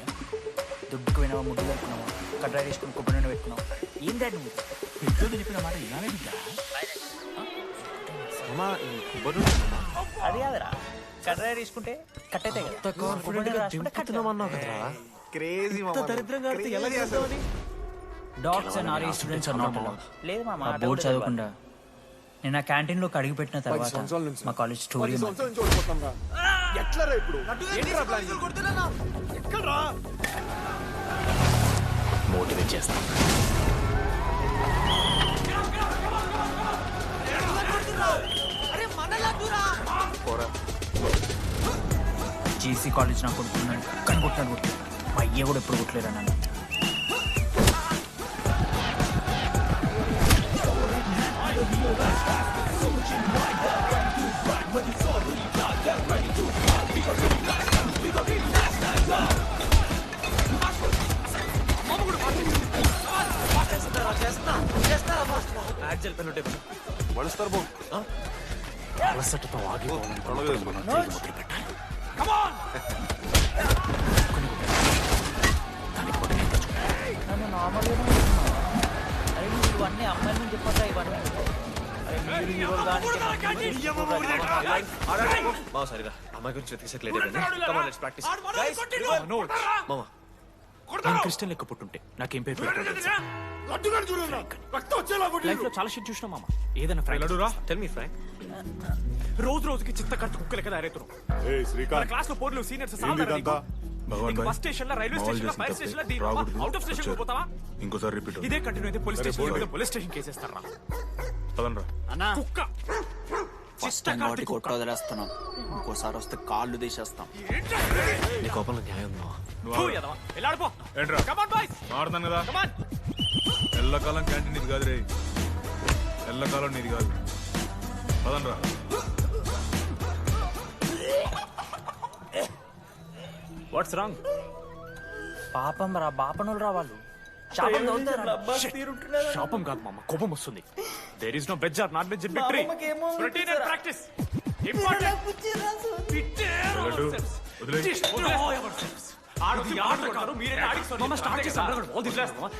S1: దుడ్డుకు పోయినావా, ముడ్డు కట్టుకున్నావా, కట్రా వేసుకుని కొబ్బరి నూనె పెట్టుకున్నావు? ఏం డాడ్ నువ్వు
S4: పెద్దోళ్ళు చెప్పిన మాట ఇలానే బిడ్డ.
S1: అది కాదురా, కట్రా వేసుకుంటే కట్ అయితే కదా. కొబ్బరి నూనె రాసుకుంటే కట్ కదా. Dogs and RA students are not allowed. లేదు మామ, బోర్డు చదవకుండా నేను ఆ క్యాంటీన్ లోకి అడుగు పెట్టిన తర్వాత మా కాలేజ్ స్టోరీ
S5: మోటివేట్ చేస్తాను.
S1: జీసీ కాలేజ్ నాకు కొడుతున్నాను కానీ కొట్టాను. మా అయ్య కూడా ఎప్పుడు కొట్టలేరా నన్ను.
S6: వడుస్తారు బో
S5: అలసటతో ఆగిపోవాలి.
S1: నన్ను నార్మల్గా అరే నువ్వు ఇవన్నీ అమ్మాయిల నుంచి చెప్పగా ఇవన్నీ
S6: మామ సరిగా అమ్మాయి గురించి వెతికేసరికి లేట్ అయిపోయింది. Come on let's practice guys. మామ
S5: నేను క్రిస్టియన్ లెక్క పుట్టుంటే నాకేం పేరు లైఫ్ లో చాలా షిట్ చూసినా మామ. ఏదైనా ఫ్రై లడ్డురా.
S6: Tell me frank.
S5: రోజు రోజుకి చిత్త కట్టు కుక్క లెక్క తయారవుతున్నాం. క్లాస్ లో పోర్లు సీనియర్స్ బస్ స్టేషన్ లో, రైల్వే స్టేషన్ లో, ఫైర్ స్టేషన్ లో, అవుట్ ఆఫ్ స్టేషన్ పోతావా?
S11: ఇంకోసారి రిపీట్.
S5: ఇదే కంటిన్యూ అయితే పోలీస్ స్టేషన్ పోలీస్ స్టేషన్ కేసేస్తారా?
S1: అన్నా
S5: కుక్క
S1: నోటి కొట్ట వదిలేస్తున్నాం, ఇంకోసారి వస్తే కాళ్ళు తీసేస్తాం.
S6: నీ కోపంలో న్యాయం
S11: మారుతాను కదా. ఎల్లకాలం క్యాంటీన్ ఇది కాదు రే, ఎల్లకాలం నీది కాదు. పదనరా.
S5: What's wrong?
S1: పాపం రా, బాపనులు రా వాళ్ళు.
S5: శాపం కాదు మామ, కోపం వస్తుంది. There is no veg or non veg in victory. Routine and practice important.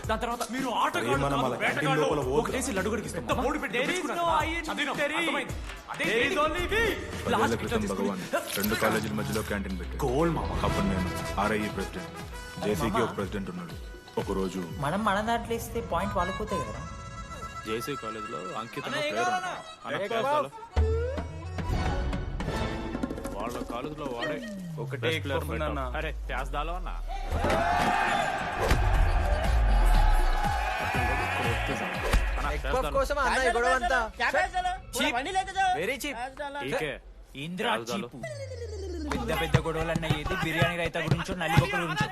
S5: దాని తర్వాత మీరు
S11: భగవాన్ 2 కాలేజీల మధ్యలో క్యాంటీన్ పెట్టి
S5: గోల్ మామ.
S11: అప్పుడు నేను ఆర్ఐఈ ప్రెసిడెంట్, జేసీకి ఒక ప్రెసిడెంట్ ఉన్నాడు. ఒక రోజు
S1: మనం మన దాంట్లో ఇస్తే పాయింట్ వాళ్ళిపోతాయి కదా.
S6: జేసీ కాలేజ్ లో అంకిత వాళ్ళ కాలేజ్ లో వాడే ఒకటే
S5: అరే ప్యాస్ దాలో అన్న.
S2: కోసం అన్న గొడవ అంతా
S1: వెరీ చీప్.
S5: ఈకే
S1: ఇందిరా చీపు. పెద్ద పెద్ద గొడవలన్న ఏది బిర్యానీ రైతా గురించో, నల్లి బొక్క గురించో.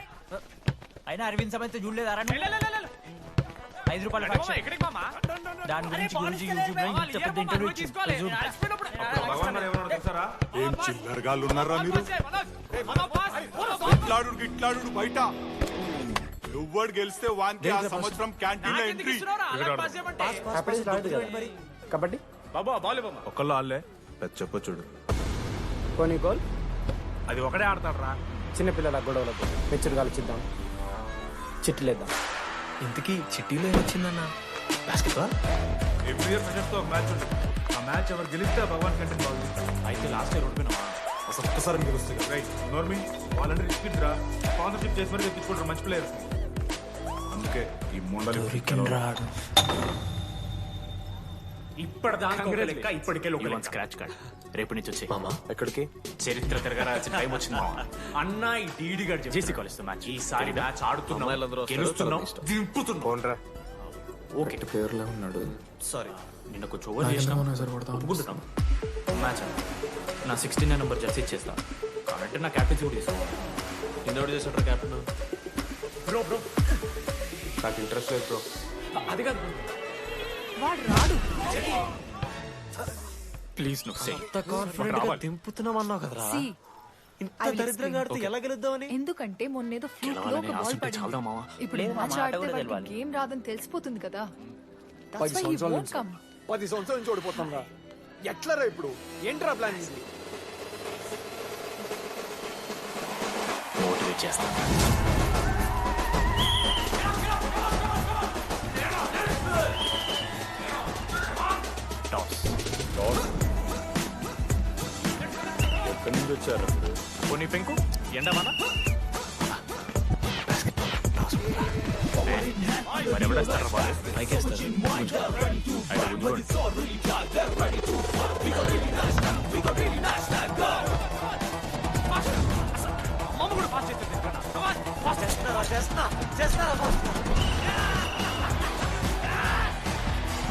S1: అయినా అరవింద్ సమేత చూడలేదారా? 5 రూపాయల దాని గురించి యూట్యూబ్ లో ఇంత పెద్ద ఇంటర్వ్యూ
S11: ఏం చిల్లరగాళ్ళు ఉన్నారా మీరు? ఇట్లాడు బయట ఎవ్వడు గెలిస్తే వానికి ఆ సంవత్సరం క్యాంటీన్ లో ఎంట్రీ.
S7: కబడ్డీ
S5: బాబా బాలే బాబా
S11: ఒకళ్ళు ఆళ్ళే పెద్ద చెప్పొచ్చుడు.
S7: కొన్ని గోల్
S5: అది ఒకటే ఆడతాడు రా.
S7: చిన్నపిల్లల గొడవలకు మెచ్చుడు కాల్చిద్దాం, చిట్లేద్దాం.
S6: ఇంతకీ చిట్టీలో ఏమొచ్చిందన్న? బాస్కెట్బాల్.
S11: ఎవ్రీ ఇయర్ ఫ్రెండ్స్ తో ఒక మ్యాచ్ ఉంటుంది. ఆ మ్యాచ్ ఎవరు గెలిస్తే భగవాన్ క్యాంటీన్ బాగుంది.
S5: అయితే లాస్ట్ ఇయర్ ఓడిపోయినా
S11: అసలు ఒక్కసారి గెలుస్తుంది. రైట్ నోర్మి వాళ్ళంటే రిస్క్ రా, స్పాన్సర్షిప్ చేసి మరి తెచ్చుకుంటారు మంచి ప్లేయర్స్. అందుకే ఈ ముండలి
S1: రాడు.
S5: ఇప్పటిదాకా ఇప్పటికే లోకల్ స్క్రాచ్ కార్డ్. రేపు నుంచి వచ్చి
S6: మామ ఎక్కడికి?
S5: చరిత్ర తిరగరాల్సిన టైం వచ్చింది మామ. అన్న ఈ డీడీ గారు జేసీ కాలేజ్ తో మ్యాచ్. ఈసారి మ్యాచ్ ఆడుతున్నాం, గెలుస్తున్నాం, దింపుతున్నాం. ఓకే
S7: ప్లేయర్ లా ఉన్నాడు.
S6: సారీ
S5: నిన్న కొంచెం ఓవర్ చేసినా
S7: సార్ పడతాం.
S5: ఒప్పుకుంటున్నాం. మ్యాచ్ నా 69 నెంబర్ జెర్సీ ఇచ్చేస్తాను. కాబట్టి నా క్యాప్టెన్సీ కూడా తీసుకోవాలి.
S6: ఇందోటి చేసాడు క్యాప్టెన్.
S5: బ్రో
S6: నాకు ఇంట్రెస్ట్ లేదు బ్రో.
S5: అది కాదు,
S9: వాడు రాడు.
S6: ప్లీజ్ నువ్వు సే
S5: అంత కాన్ఫిడెంట్ గా దింపుతున్నామన్నావు కదరా
S9: See,
S5: ఇంత
S9: I will
S5: దరిద్రంగా ఆడితే
S6: explain.
S5: ఎలా గెలుద్దామని
S9: ఎందుకంటే మొన్నేదో ఫ్లూక్ లో
S6: గెలవాలని
S9: ఒక బాల్
S6: ఆశ ఉంటే చాలదా
S9: పడింది.
S6: మావా?
S9: ఇప్పుడు
S1: లేదు, మా
S9: మ్యాచ్
S1: మాట
S9: ఆడితే
S1: కూడా
S9: వాడికి
S1: తెలవాలి.
S9: గేమ్ రాదని తెలిసిపోతుంది కదా.
S7: 10
S9: That's why he
S7: సంవత్సరాల
S9: won't
S7: నుంచి
S9: come.
S7: 10 సంవత్సరాల నుంచి ఓడిపోతాం రా. ఎట్లరా ఇప్పుడు ఏంట్రా ప్లాన్ ఇది?
S6: మోటివేట్ చేస్తా. టాస్
S11: ఎక్కడి నుంచి వచ్చారు
S6: కొన్ని పెంకు ఎండమన్నా మరి ఎవడేస్తారా బాగా పైకేస్తారు అయితే ఉంచుకోండి.
S5: అమ్మ కూడా పాస్ చేస్తున్నా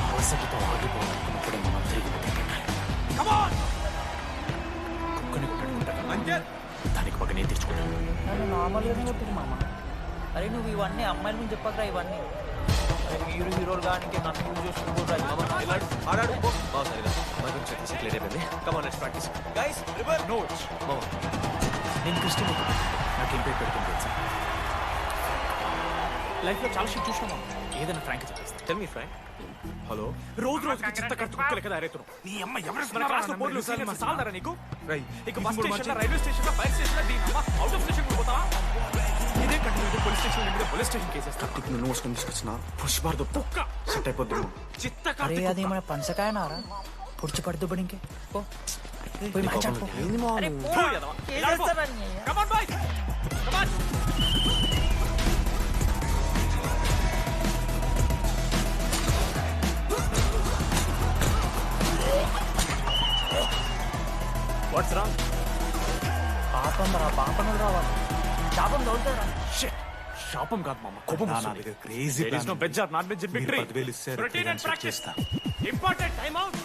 S6: అలసటతో ఆగిపోవాలనుకున్నప్పుడే మనం తిరిగి వెతకండి. కుక్కని కొట్టడుకుంటాను దానికి పక్కనే తెచ్చుకుంటాను.
S1: నన్ను నార్మల్గానే కొట్టింది మామ. అరే నువ్వు ఇవన్నీ అమ్మాయిల మీద చెప్పకరా ఇవన్నీ. అరే మీరు హీరోలు కానీ నన్ను యూజ్ చేసుకుంటారు.
S5: ఆడాడు
S6: బాగా సరిగా మా గురించి చెప్పేసి క్లియర్ అయిపోయింది. Come on let's practice guys. River notes మామ నేను క్రిస్టియన్ నాకు ఇంపేట్ పెడుతుంది తెలుసా.
S5: లైఫ్ లో చాలా షిట్ చూసినామా
S6: ఏదైనా ఫ్రాంక్ చెప్పేస్తా. Tell me Frank. హలో
S5: రోజు రోజుకి చిత్త కట్టు కుక్కలు కదా రేతును నీ అమ్మ ఎవరెస్ట్ మన క్లాస్ లో పోర్లు సీనియర్స్ సాల్దారా నీకు ఇక బస్ స్టేషన్ లో రైల్వే స్టేషన్ లో ఫైర్ స్టేషన్ లో దీని అమ్మ అవుట్ ఆఫ్ స్టేషన్ పోతావా ఇదే కంటిన్యూ పోలీస్ స్టేషన్ మీద పోలీస్ స్టేషన్ కేసెస్
S6: కార్తిక్ నువ్వు నోట్స్ తీసుకొచ్చిన పుష్పార్దు సెట్ అయిపోద్దు.
S5: చిత్త
S1: అరే
S5: కట్టు
S1: అది మన పంచకాయ నారా పొడిచి పడుతూ పడి ఇంకే పో. పోయి మ్యాచ్ ఆడుకో.
S5: కమాన్ బాయ్ కమాన్
S6: వాట్స్ రాంగ్?
S1: పాపం రా పాపం రావాలి. శాపం తోలుతారా?
S6: షిట్ శాపం కాదు మామ కోపం వస్తుంది.
S5: Crazy there is no veg or non veg in victory
S11: 10,000 ఇస్తారు
S5: routine and practice important time out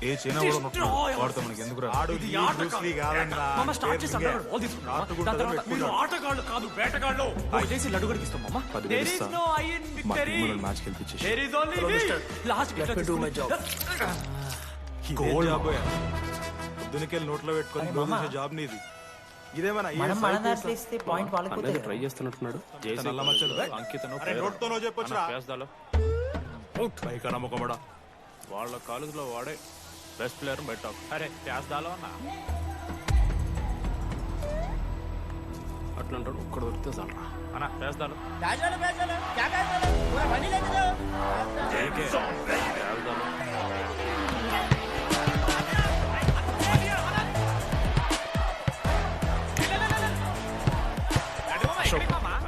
S11: ఏ చైనా కూడా నొక్కు వాడుతా మనకి ఎందుకు
S5: ఇది మామ స్టార్ట్ చేసి అందరూ బాల్ తీసుకున్నారు దాని తర్వాత మీరు ఆటగాళ్ళు కాదు వేటగాళ్ళు చేసి లడ్డు గడికి ఇస్తాం మామ
S11: 10,000
S5: దేర్ ఇస్
S11: ఇస్తా.
S5: No I in victory
S11: match గెలిపించేసి
S5: there is only last
S1: Let me do my job.
S11: పొద్దునకెళ్ళి నోట్లో పెట్టుకొని
S1: అరే
S11: రోజు
S1: మామ.
S11: చేసే జాబ్ నీది ఇదేమన్నా
S1: మనం మన దాంట్లో ఇస్తే పాయింట్ వాళ్ళకి పోతుంది కదా.
S6: ట్రై చేస్తున్నట్టున్నాడు.
S11: నల్ల మచ్చలు
S6: అంకితను
S11: అరే నోట్తోనో చెప్పొచ్చురా
S6: పేస్దాలో
S11: పైకి నమ్మకమడా
S6: వాళ్ళ కాలేజ్లో వాడే బెస్ట్ ప్లేయర్ బయట అరే పేస్దాలో అన్న అట్లంటాడు ఒక్కడ దొరికితే చాలరా అన్న పేస్దాలో పేస్దాలో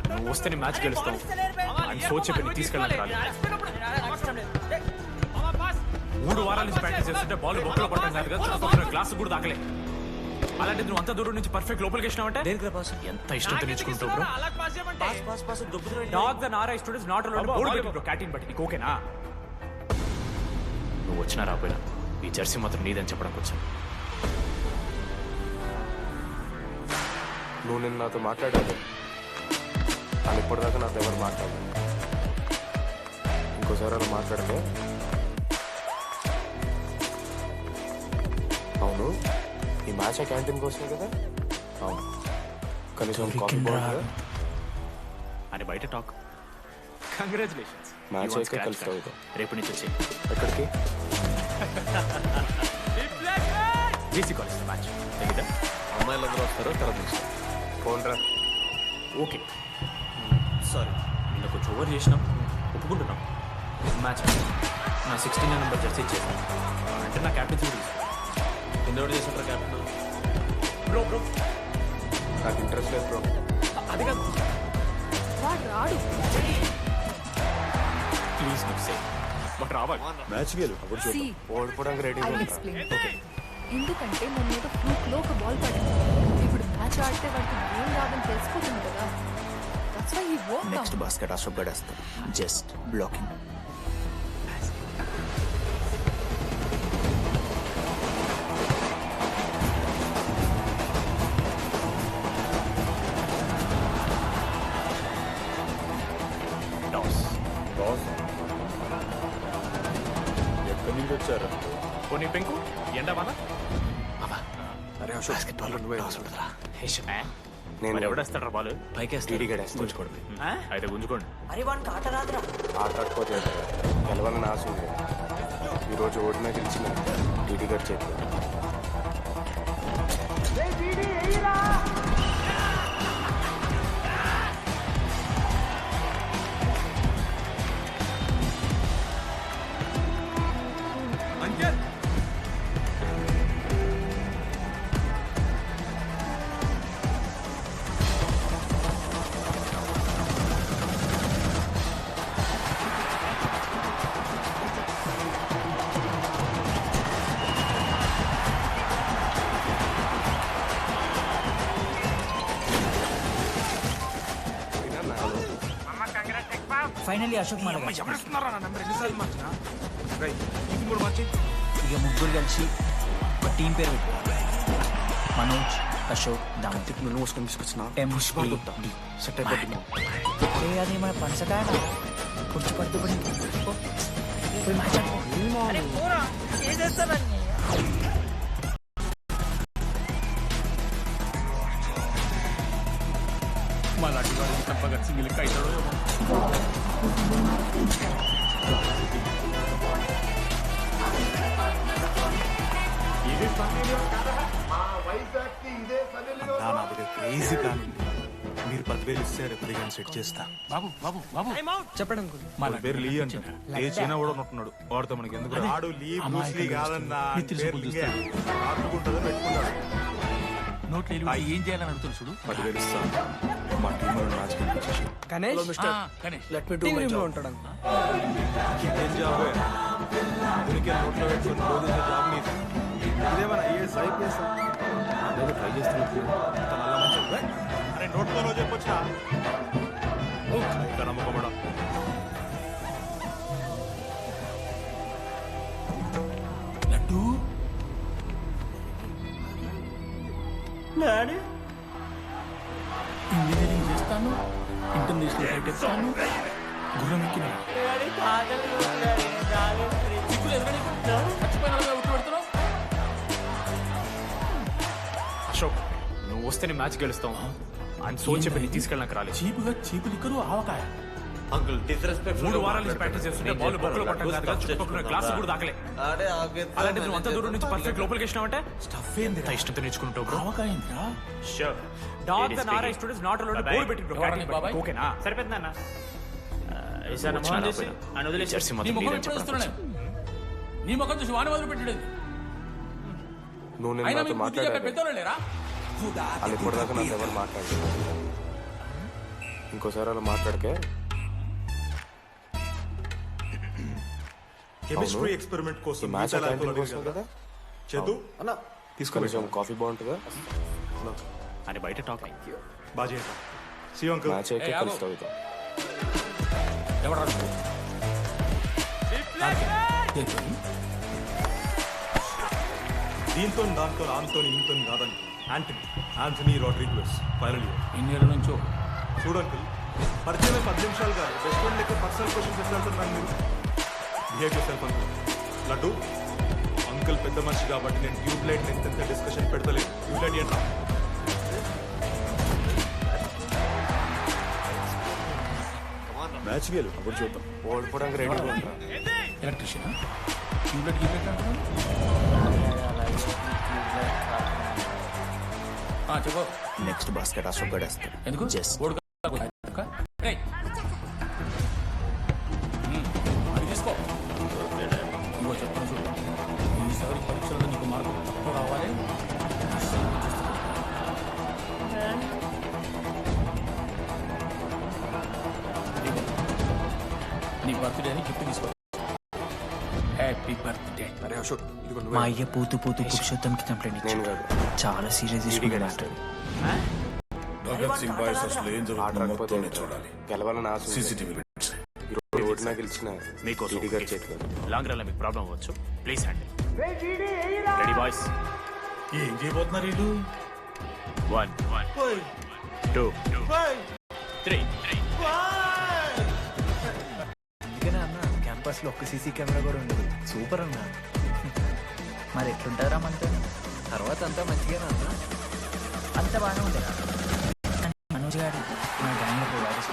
S6: నువ్వు వస్తే నీ మ్యాచ్ గెలుస్తావు అని సో చెప్పి నీ తీసుకెళ్ళడానికి రాలేదు.
S5: 3 వారాల నుంచి ప్రాక్టీస్ చేస్తుంటే బాల్ బొక్కలో పడటం కాదు కదా ఒక్కొక్క గ్లాస్ కూడా తాకలే అలాంటి నువ్వు అంత దూరం నుంచి పర్ఫెక్ట్ లోపలికి వేసినావంటే
S1: దేనికి పాస్?
S6: ఎంత ఇష్టంతో నేర్చుకుంటావు బ్రో.
S1: పాస్ దొబ్బుతున్నా.
S5: Dogs and RI students not allowed board పెట్టి బ్రో క్యాటీన్ బట్టి నీకు ఓకేనా
S6: నువ్వు వచ్చినా రాపోయినా ఈ జెర్సీ మాత్రం నీదని చెప్పడానికి వచ్చాను.
S11: నువ్వు నిన్న నాతో మాట్లాడాలి కానీ ఇప్పటిదాకా నాతో ఎవరు మాట్లాడలేదు ఇంకోసారి అలా మాట్లాడితే అవును ఈ మ్యాచ్ క్యాంటీన్కి వస్తుంది కదా అవును కనీసం కాఫీ బాగుంటుంది
S6: అని బయట టాక్.
S5: కంగ్రాచులేషన్స్
S11: మ్యాచ్ అయితే కలిసి అవుతాం
S6: రేపు నుంచి వచ్చి
S11: ఎక్కడికి
S6: జేసీ కాలేజ్ మ్యాచ్ తెగిదా
S11: అమ్మాయిలందరూ వస్తారో తర్వాత ఫోన్ రా
S6: ఓకే సారీ నిన్న కొంచెం ఓవర్ చేసినాం ఒప్పుకుంటున్నాం. మ్యాచ్ నా 16 నెంబర్ జెర్సీ ఇచ్చేసాను అంటే నా క్యాప్టెన్సీ కూడా తీసుకున్నాను. ఎందుకు చేస్తుంటారు క్యాప్టెన్
S5: బ్రో బ్రో
S11: నాకు ఇంట్రెస్ట్ లేదు బ్రో
S5: అది కాదు
S9: వాడు రాడు.
S6: ప్లీజ్ నువ్వు సే బట్ రావాలి.
S11: మ్యాచ్ గెలు అప్పుడు
S9: See,
S11: ఓడిపోవడానికి రెడీ
S9: I will explain. ఎందుకంటే మొన్నేదో ఫ్లూక్ లో ఒక బాల్ పడింది. ఇప్పుడు మ్యాచ్ ఆడితే వాడికి గేమ్ రాదని తెలిసిపోతుంది కదా. That's why he won't
S1: next
S9: come.
S1: Basket Ashok గడేస్తాం. Just blocking.
S6: టాస్
S11: బాస్
S10: ఎక్కడి నుంచి వచ్చారు?
S6: పోనీ పెంకు ఎండమానా
S5: అరే అశోక్ బాస్కెట్బాల్ నువ్వే
S6: నేను ఎవడేస్తాడ్రా బాలు
S10: గుంజుకోండి.
S6: అయితే గుంజుకోండి.
S3: అరే వానికి ఆట రాదురా.
S10: ఆట ఆడకపోతే గెలవాలని ఆశ ఉంది. ఈరోజు ఓడినా గెలిచిన టీడీ గారి చేతిలో.
S1: ఫైనల్లీ అశోక్ మన
S5: ఎవరిస్తున్నారా నా నెంబర్ ఎన్నిసార్లు మార్చినా? రై ఇది కూడా మార్చి.
S1: ఇక ముగ్గురు కలిసి ఒక టీం పేరు పెట్టు. మనోజ్, అశోక్, దామ్.
S5: నువ్వు వసుకొని తీసుకొచ్చిన
S1: MPD.
S5: సెట్ అయిపోతుంది.
S1: అది మన పంచకాయ కొంచెం పడుతుంది పోయి మ్యాచ్ ఆడుకో.
S3: అరే పోరా చేసేస్తానని.
S4: మా లాంటి వాడిని తప్పగా సింగిల్ అవుతాడో
S5: నా దగ్గర క్రేజీ ప్లాన్ ఉంది. మీరు 10,000 ఇస్తే రేపు 10 గంటలు సెట్ చేస్తా.
S4: బాబు బాబు బాబు
S2: చెప్పండి అంకుల్.
S4: మా
S11: వాళ్ళ పేరు లీ అంట. ఏ చైనా కూడా ఉంటున్నాడు. వాడితో మనకి ఎందుకు? ఆడు లీ బ్రూస్ లీ కాదన్నా. ఆడుకుంటుందో పెట్టుకుంటాడు.
S4: నోట్లు ఎలుగుతే ఏం చేయాలని అడుగుతాడు చూడు.
S5: 10,000 ఇస్తా. మా టీం వాళ్ళు మ్యాచ్ గెలిపించేసి.
S2: Ganesh
S4: Ganesh
S2: let me do my job ఉంటాడు.
S11: ఏం జాబ్? ఉనికి నోట్లో పెట్టుకుని రోజు జాబ్ నీది. ఇదేమన్నా ఐఏఎస్ ఐపీఎస్
S5: అదే ట్రై చేస్తున్నట్టు.
S11: అరే నోట్లో రోజు చెప్పొచ్చా? ఇంకా నమ్మకపడా.
S4: లడ్డు ఇంజనీరింగ్ చేస్తాను, ఇంటర్నేషనల్ ఫ్లైట్ ఎక్కుతాను, గుర్రం ఎక్కిన
S6: అశోక్ నువ్వు వస్తేనే మ్యాచ్ గెలుస్తాం. ఆయన సోల్ చెప్పి నీకు తీసుకెళ్ళడానికి రాలేదు.
S4: చీపుగా చీపు లిక్కరు ఆవకాయ.
S8: అంకుల్ డిస్రెస్పెక్ట్
S6: 3 వారాల నుంచి ప్రాక్టీస్ చేస్తుంటే బాల్ బొక్కలు కొట్టడం కాదు కదా, చుట్టుపక్కల గ్లాసు కూడా దాకలే. అలాంటి నువ్వు అంత దూరం నుంచి పర్ఫెక్ట్ లోపలికి వేసినావంటే
S4: స్టఫ్ ఏంది
S6: అంత ఇష్టంతో నేర్చుకుంటావు బ్రో.
S4: ఆవకాయ ఏందిరా?
S6: Sure dogs and RI students not allowed board పెట్టి బ్రో.
S4: బాబాయ్.
S6: ఓకేనా? సరిపోయింది అన్న. ఈసారి మోహన్ చేసి ఆయన వదిలేసి జెర్సీ
S4: నీ
S6: మొత్తం
S4: ముఖం
S6: మీరే
S4: ఎప్పుడు
S6: చెప్పండి.
S4: చూస్తున్నాను. నీ ముఖం చూసి వాణి వదిలి పెట్టాడు.
S10: నువ్వు నేను
S4: అయినా
S10: నాతో
S4: మీకు బుద్ధి చెప్పే
S10: మాట్లాడాలి.
S4: పెద్దోళ్ళు లేరా?
S10: వాళ్ళు ఇప్పటిదాకా నాతో ఎవరు మాట్లాడలేదు. ఇంకోసారి అలా మాట్లాడితే
S11: కెమిస్ట్రీ ఎక్స్పెరిమెంట్ కోసం
S10: మ్యాచ్ కోసం కదా.
S11: చేతు
S2: అన్న
S10: కొంచెం కాఫీ బాగుంటుందా?
S6: అని బయట టాక్
S11: బాజీ సి అంకుల్.
S10: మ్యాచ్ అయితే కలిసి అవుతాం.
S4: ఎవరు రాదు?
S11: దీంతో దాంతో ఆంతో ఇంతో కాదని యాంథనీ రాడ్రిగ్వెస్ ఫైనల్ ఇయర్.
S4: ఎన్ని ఏళ్ళ నుంచో
S11: చూడు అంకుల్, పరిచయం 10 నిమిషాలు కాదు. బెస్ట్ ఫ్రెండ్ లెక్క పర్సనల్ క్వశ్చన్స్ ఎట్లా అడుగుతున్నాను మీరు? Behave yourself uncle. Laddu uncle పెద్ద మనిషి కాబట్టి నేను ట్యూబ్ లైట్ ఎంత డిస్కషన్ పెడతలేదు. ట్యూబ్ లైట్ ఏంటా? మ్యాచ్ గెలు అప్పుడు చూద్దాం.
S10: ఓడిపోవడానికి రెడీ ఉంటా.
S4: ఎలక్ట్రిషియన్ ట్యూబ్లైట్ గీబ్లైట్ అంటున్నాను. చెప్పు.
S10: నెక్స్ట్ బాస్కెట్ అశోక్ గడేస్తాడు.
S4: ఎందుకు?
S10: జస్ట్
S4: అది తీసుకో. ఇగో చెప్తాను చూడు. ఈసారి పరీక్షలో నీకు మార్కులు తక్కువ రావాలి. నీ బర్త్డే అని గిఫ్ట్ తీసుకో. Happy birthday.
S5: అరే అశోక్ ఇదిగో
S1: మా అయ్య పోతూ పోతూ పురుషోత్తంకి కంప్లైంట్
S10: నేను
S1: ఇచ్చాడు.
S10: కాదు.
S1: చాలా సీరియస్ తీసుకుని మాట్లాడు.
S12: భగత్ సింగ్ బాయ్స్ అసలు ఏం
S10: ఆట
S12: జరుగుతుందో
S10: రాకపోతే
S12: మొత్తం చూడాలి.
S10: గెలవాలని ఆశ ఉంది.
S12: సీసీటీవీ
S10: ఈరోజు ఓడినా గెలిచిన
S6: మీకోసం
S10: టీడీ గారి చేతిలో.
S6: లాంగ్ రన్ లో మీకు ప్రాబ్లం అవ్వచ్చు. Please handle. Ready boys.
S12: ఏం చేయబోతున్నారు వీళ్ళు?
S6: 1 2 3
S2: అందుకనే అన్న క్యాంపస్ క్యాంపస్ లో ఒక్క సీసీ కెమెరా కూడా ఉండదు. సూపర్ అన్నా.
S1: మరి ఎట్లుంటారా మనతో?
S2: తర్వాత అంతా మంచిగానే అన్నా.
S1: అంత బాగానే ఉంటారా? మనోజ్ గారు మా గ్యాంగ్లో వైరస్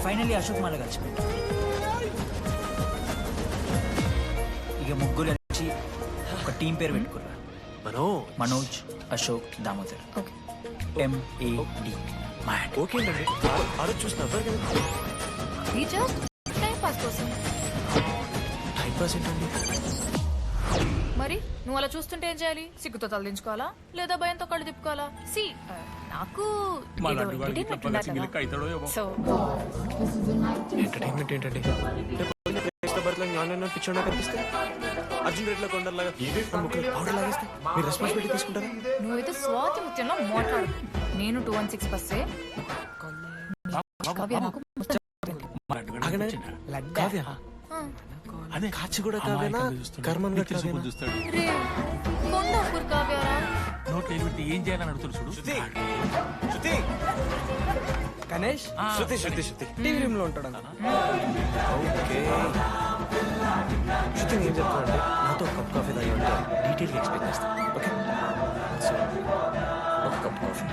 S1: ఫైనల్లీ అశోక్ మళ్ళీ కలిసిపోయింది. ఇక ముగ్గురు వచ్చి ఒక టీం పేరు పెట్టుకున్నారు. మనోజ్, అశోక్, దామోదర్. MAD.
S5: ఓకే అండి. ఆ రోజు చూసిన
S9: జస్ట్ టైం పాస్ కోసం.
S5: టైం పాస్ ఏంటండి?
S9: మరి నువ్వు అలా చూస్తుంటే ఏం చేయాలి? సిగ్గుతో తలదించుకోవాలా లేదా భయంతో కళ్ళు తిప్పుకోవాలా? సి నాకు ఏదో entertainment ఉండాలి కదా. సో
S5: ఎంటర్టైన్మెంట్ ఏంటండి? పిచ్చోడా కనిపిస్తే అర్జున్ రెడ్డిలో కొండలాగా పౌడర్ లాగేస్తే మీరు రెస్పాన్సిబిలిటీ తీసుకుంటారా?
S9: నువ్వైతే స్వాతి ముత్యంలో మాట్లాడు. నేను 216 బస్సే. కావ్య నాకు
S5: కావ్య అదే కాచి కూడా కావ్యనా కర్మన్
S9: రే కొండాపూర్ కావ్యారా?
S4: నోట్లో ఏమిటి ఏం చేయాలని అడుగుతారు చూడు.
S5: శృతి
S2: గణేష్
S5: శృతి
S2: టీవీ రూమ్ లో ఉంటాడు.
S5: ఓకే శృతి ఏం చెప్తానంటే నాతో ఒక కప్ కాఫీ తాగి ఉంటే డీటెయిల్గా ఎక్స్ప్లెయిన్ చేస్తాను. ఓకే సో ఒక కప్ కాఫీ,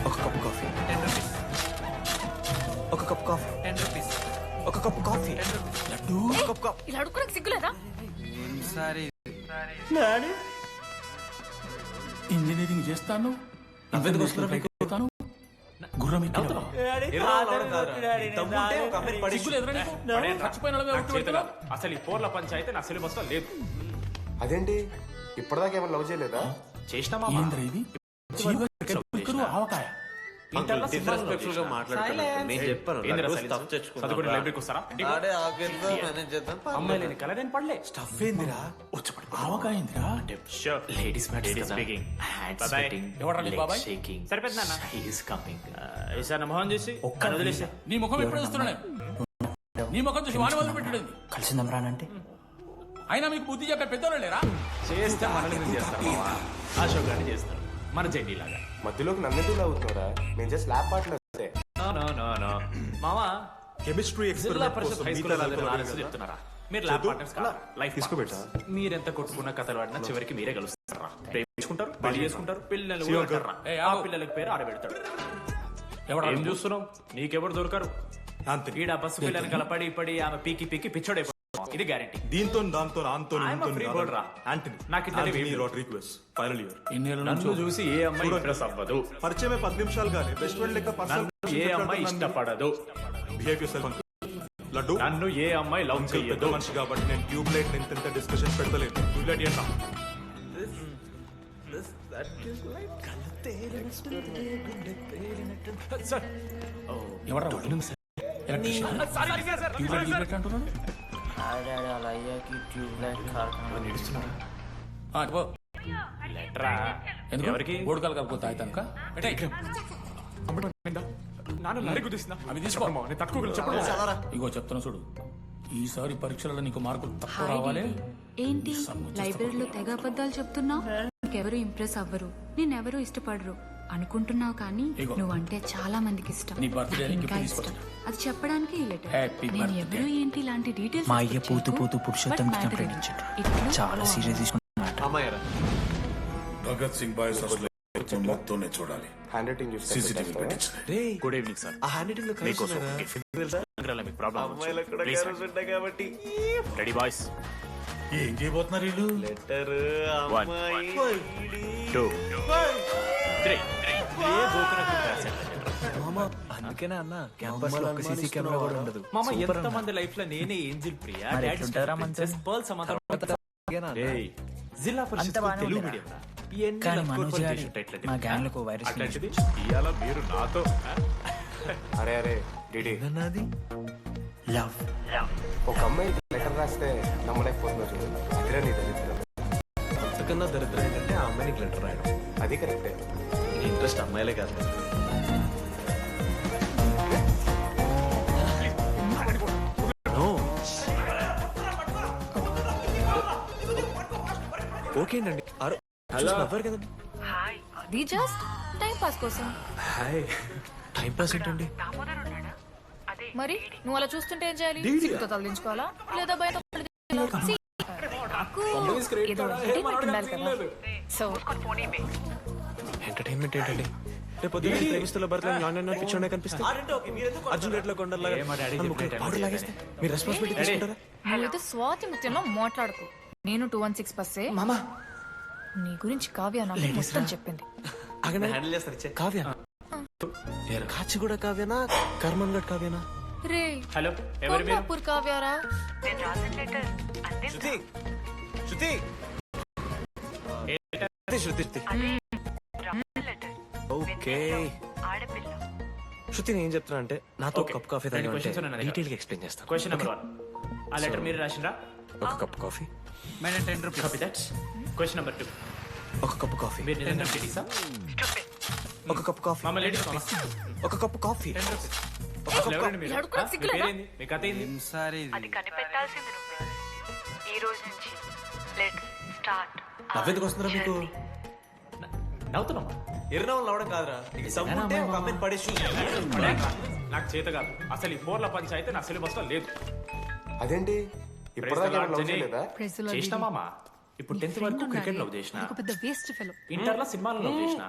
S5: ఒక కప్ కాఫీ, ఒక కప్ కాఫీ, 10 రూపీస్, ఒక cup coffee, laddu, cup coffee.
S9: ఇలా అడుక్కోడానికి సిగ్గులేదా?
S4: ఇంజనీరింగ్ చేస్తాను,
S5: నువ్వెందుకు వస్తున్నావు?
S4: గుర్రం
S6: అసలు ఈ పోర్ల పంచాయతీ నా సిలబస్ లో లేదు.
S11: అదేంటి ఇప్పటిదాకా ఏమైనా లవ్ చేయలేదా?
S6: చేసినామా?
S4: ఏంద్ర ఇది? ఆవకాయ
S6: అమ్మాయిలని కలదేం పడలే.
S5: స్టఫ్ ఏందిరా?
S4: ఆవకాయ ఏందిరా?
S6: లేడీస్ సరిపోతుంది నాన్న. ఈసారి నా మొహం చూసి ఒక్క వదిలేసా.
S4: నీ ముఖం ఎప్పుడు వస్తున్నా? నీ ముఖం చూసి వాడి వదిలి పెట్టండి.
S1: కలిసిందాం రానంటే
S4: అయినా మీకు బుద్ధి చెప్పే పెద్దోళ్ళు లేరా?
S6: చేస్తే మనల్ని చేస్తాం, అశోక్ గారిని చేస్తారు మన జెండీ లాగా.
S11: మధ్యలోకి నన్నెందుకు అవుతున్నారా? నేను జస్ట్ ల్యాబ్ పార్ట్నర్.
S6: మామా
S5: కెమిస్ట్రీ
S6: జిల్లా పరిషత్ హై స్కూల్ చెప్తున్నారా? మీరు ల్యాబ్ పార్ట్నర్స్ కాదు, లైఫ్
S5: తీసుకోబెట్టా.
S6: మీరెంత కొట్టుకున్న కథలు ఆడినా చివరికి మీరే కలుస్తారా? ప్రేమించుకుంటారు, పెళ్లి చేసుకుంటారు, పిల్లలు ఆ పిల్లలకి పేరు ఆడబెడతాడు. ఎవరు ఏం చూస్తున్నావు? నీకెవరు దొరకరు. ఈడ బస్సు పిల్లని కలపడి పడి ఆమె పీకి పీకి పిచ్చోడే. ఇది గ్యారెంటీ.
S11: దీంతో దాంతో ఆంతో
S6: నాకు
S11: ఫైనల్ ఇయర్
S6: నన్ను చూసి ఏ అమ్మాయి ఇంప్రెస్ అవ్వదు.
S11: పరిచయమే 10 నిమిషాలు కానీ బెస్ట్ ఫ్రెండ్ లెక్క పర్సనల్
S6: ఏ అమ్మాయి ఇష్టపడదు.
S11: Behave yourself uncle. లడ్డు
S6: నన్ను ఏ అమ్మాయి లవ్
S11: పెద్ద
S6: చేయదు.
S11: మనిషి కాబట్టి నేను ట్యూబ్ లైట్ ఎంత డిస్కషన్ పెడతలేదు. ట్యూబ్ లైట్ ఏంటా?
S6: ఎవరికి
S4: ఓడకాలు కలుపుతా తనక అవి తీసుకో. ఇగో చెప్తున్నా చూడు, ఈసారి పరీక్షలలో నీకు మార్కులు తక్కువ రావాలి.
S13: ఏంటి లైబ్రరీలో తెగ అబద్ధాలు చెప్తున్నావు? నీకెవరు ఇంప్రెస్ అవ్వరు, నేనెవరూ ఇష్టపడరు అనుకుంటున్నావు, కానీ నువ్వంటే చాలా మందికి ఇష్టం.
S4: నీ బర్త్డే
S13: ఇంకా ఇష్టం. అది చెప్పడానికి ఈ లెటర్.
S4: హ్యాపీ
S13: నేను ఎవరు ఏంటి ఇలాంటి డీటెయిల్స్
S1: మా అయ్య పూతూ పూతూ పురుషోత్తంకి ప్రేమించాడు. చాలా సీరియస్ తీసుకున్నాడు.
S12: భగత్ సింగ్ బాయ్స్ మొత్తం చూడాలి.
S11: హ్యాండ్ రైటింగ్ చూసి
S12: సీసీటీవీ పెట్టించండి.
S6: Good evening sir.
S5: ఆ హ్యాండ్ రైటింగ్ లో
S6: కాబట్టి రెడీ బాయ్స్.
S12: ఏం చేయబోతున్నారు వీళ్ళు?
S5: లెటర్
S6: 1 2 3
S2: అందుకేనా అన్న క్యాంపస్ లో ఒక్క సీసీ కెమెరా కూడా ఉండదు.
S6: మామ ఎంత మంది లైఫ్ లో నేనే ఏంజిల్ ప్రియా
S1: మరి ఎట్లుంటారా మనతో?
S6: పర్ల్ సమాధానం. జిల్లా పరిషత్ తెలుగు మీడియం
S1: కానీ మనోజ్ గారి మా గ్యాంగ్ లో వైరస్
S6: అట్లాంటిది ఇవాళ మీరు నాతో.
S11: అరే అరే డిడి
S2: నాది
S1: లవ్.
S11: ఒక అమ్మాయి లెటర్ రాస్తే నమ్మలేకపోతున్నా చూడు. అదే నీ దరిద్రం.
S5: అంతకన్నా దరిద్రం ఏంటంటే ఆ అమ్మాయికి లెటర్ రాయడం.
S11: అది కరెక్టే.
S5: నీకు ఇంట్రెస్ట్ అమ్మాయిలే కాదు. ఓకే అండి హలో అవ్వరు కదండి.
S9: అది జస్ట్ టైం పాస్ కోసం.
S5: హాయ్ టైం పాస్ ఏంటండి?
S9: మరి నువ్వు అలా చూస్తుంటే ఏం చేయాలి? సిగ్గుతో తగిలించుకోవాలా లేదా బయట See, నాకు ఏదో entertainment ఉండాలి కదా. సో
S5: ఎంటర్టైన్మెంట్ ఏంటండి? రేపు పొద్దున్న ప్రేమిస్తున్న భర్తలు నాన్న పిచ్చోడే కనిపిస్తే అర్జున్ రేట్లో కొండలాగా పౌడర్ లాగేస్తే మీరు రెస్పాన్సిబిలిటీ తీసుకుంటారా?
S9: నువ్వైతే స్వాతి ముత్యంలో మాట్లాడకు. నేను 216 బస్సే.
S5: మామా
S9: నీ గురించి కావ్య నాకు మొత్తం చెప్పింది.
S5: కావ్య కాచి కూడా కావ్యనా కర్మన్ గడ్ కావ్యనా?
S9: రే
S6: హలో ఎవరు మీరు?
S9: కొండాపూర్ కావ్యారా?
S5: శృతి శృతి శృతి శృతి ఓకే శృతి నేను ఏం చెప్తున్నా అంటే నాతో
S6: Okay.
S5: కప్ కాఫీ
S6: రెండు questions ఉన్నాయి నా దగ్గర.
S5: డీటెయిల్ గా ఎక్స్ప్లెయిన్ చేస్తాను.
S6: Question number 1. ఆ లెటర్ మీరు రాసిండ్రా?
S5: ఒక cup coffee,
S1: madam 10 rupees.
S6: Copy that. Question number 2.
S5: ఒక కప్ కాఫీ,
S6: మీరు నిజంగా లేడీసా?
S5: ఒక కప్ కాఫీ,
S6: మామ లేడీస్ మామ.
S5: ఒక కప్ కాఫీ.
S6: అసలు ఎవరండి మీరు?
S9: ఎవడు కూడా
S6: మీ
S9: సిగ్గులేదా?
S6: పేరేంది? మీ కథ ఏంది?
S14: అది కనిపెట్టాల్సింది నువ్వే. ఈ రోజు నుంచి లెట్ స్టార్ట్.
S5: నవ్వెందుకు వస్తున్నారా మీకు?
S6: నవ్వుతున్నామా?
S5: ఎర్రనవ్వులు నవ్వడం కాదురా, నీకు సమ్ముంటే ఒక అమ్మాయిని పడేసి
S6: నాకు చేత కాదు. అసలు ఈ పోర్ల పంచాయతీ నా సిలబస్ లో లేదు.
S11: అదేంటి
S6: చేసిన మామ. ఇప్పుడు 10th వరకు క్రికెట్ లవ్ చేసిన,
S9: ఒక పెద్ద వేస్ట్ ఫెలో.
S6: ఇంటర్ లో సినిమాలో లవ్ చేసిన.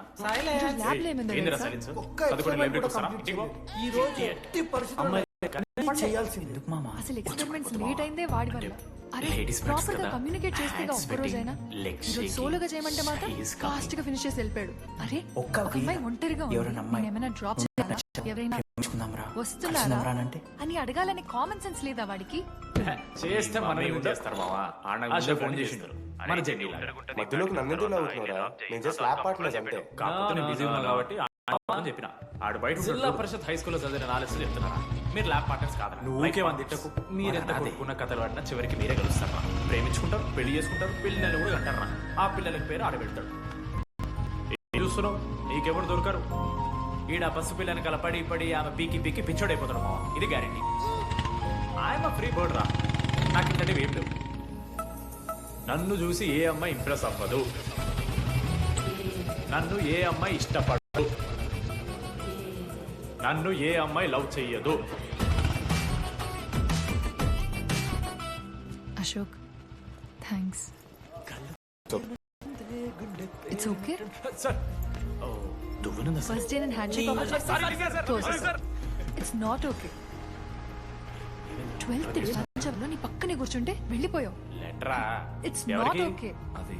S9: ల్యాబ్ లో ఏమైందో
S6: ఏందిరా
S9: తెలుసా?
S6: సైలెన్స్? చదువుకునే లైబ్రరీకి వస్తారా? ఇంటికి పో.
S2: ఈ రోజు ఎట్టి పరిస్థితుల్లో చేయాల్సింది.
S1: ఎందుకు మామ?
S9: అసలు ఎక్స్పెరిమెంట్స్ లేట్ అయిందే వాడి వల్ల. అరే
S6: Ladies matters
S9: ప్రాపర్ గా
S6: కదా.
S9: కమ్యూనికేట్ చేస్తే
S6: Hands
S9: ఒక్క రోజైనా
S6: sweating, legs
S9: ఈరోజు
S6: shaking,
S9: సోలోగా చేయమంటే మాత్రం
S6: he is coming.
S9: ఫాస్ట్ గా ఫినిష్ చేసి వెళ్ళిపోయాడు. అరే
S1: ఒక్క
S9: ఒక అమ్మాయి ఒంటరిగా ఉంది.
S1: ఎవరైనా అమ్మాయి
S9: నేను ఏమైనా డ్రాప్ చేయాలా? ఎవరైనా
S1: ఉంచుకుందాంరా.
S9: వస్తున్నారా
S1: అంటే
S9: అని అడగాలని కామన్ సెన్స్ లేదా వాడికి?
S6: చేస్తే మనం ఏం చేస్తారు మామ? ఆడ ఫోన్ చేసిండ్రు మన జెండి
S11: మధ్యలోకి నన్ను అవుతున్నారా? నేను జస్ట్ ల్యాప్ పార్ట్నర్ అంతే.
S6: కాకపోతే నేను బిజీ ఉన్నాను కాబట్టి అని చెప్పిన. ఆడు బయట జిల్లా పరిషత్ హై స్కూల్లో చదివిన నాలెడ్జ్ చెప్తున్నారా? మీరు ల్యాబ్ పార్ట్నర్స్ కాదు. నువ్వుకే వందిట్టకు. మీరెంత కొట్టుకున్న కథలు పడినా చివరికి మీరే కలుస్తారా? ప్రేమించుకుంటారు, పెళ్లి చేసుకుంటారు, పిల్లలు కూడా అంటారా? ఆ పిల్లలకి పేరు ఆడబెడతాడు. ఏం చూస్తున్నావు? నీకెవరు దొరకరు. ఈడ పసు పిల్లని కల పడి పడి ఆమె పీకి పీకి పిచ్చోడైపోతాడు మామ. ఇది గ్యారెంటీ. ఆయమ ఫ్రీ బర్డ్ రా. నాకు ఇంతటివి ఏం లేవు. నన్ను చూసి ఏ అమ్మాయి ఇంప్రెస్ అవ్వదు. నన్ను ఏ అమ్మాయి ఇష్టపడదు. నన్ను ఏ అమ్మాయి లవ్ చెయ్యదు.
S9: Ashok thanks. It's okay.
S6: Sir
S9: first day నేను handshake it's not okay. 12th ప్రపంచంలో నీ పక్కనే కూర్చుంటే వెళ్ళిపోయావు.
S6: లెటరా?
S9: It's not okay.
S6: అది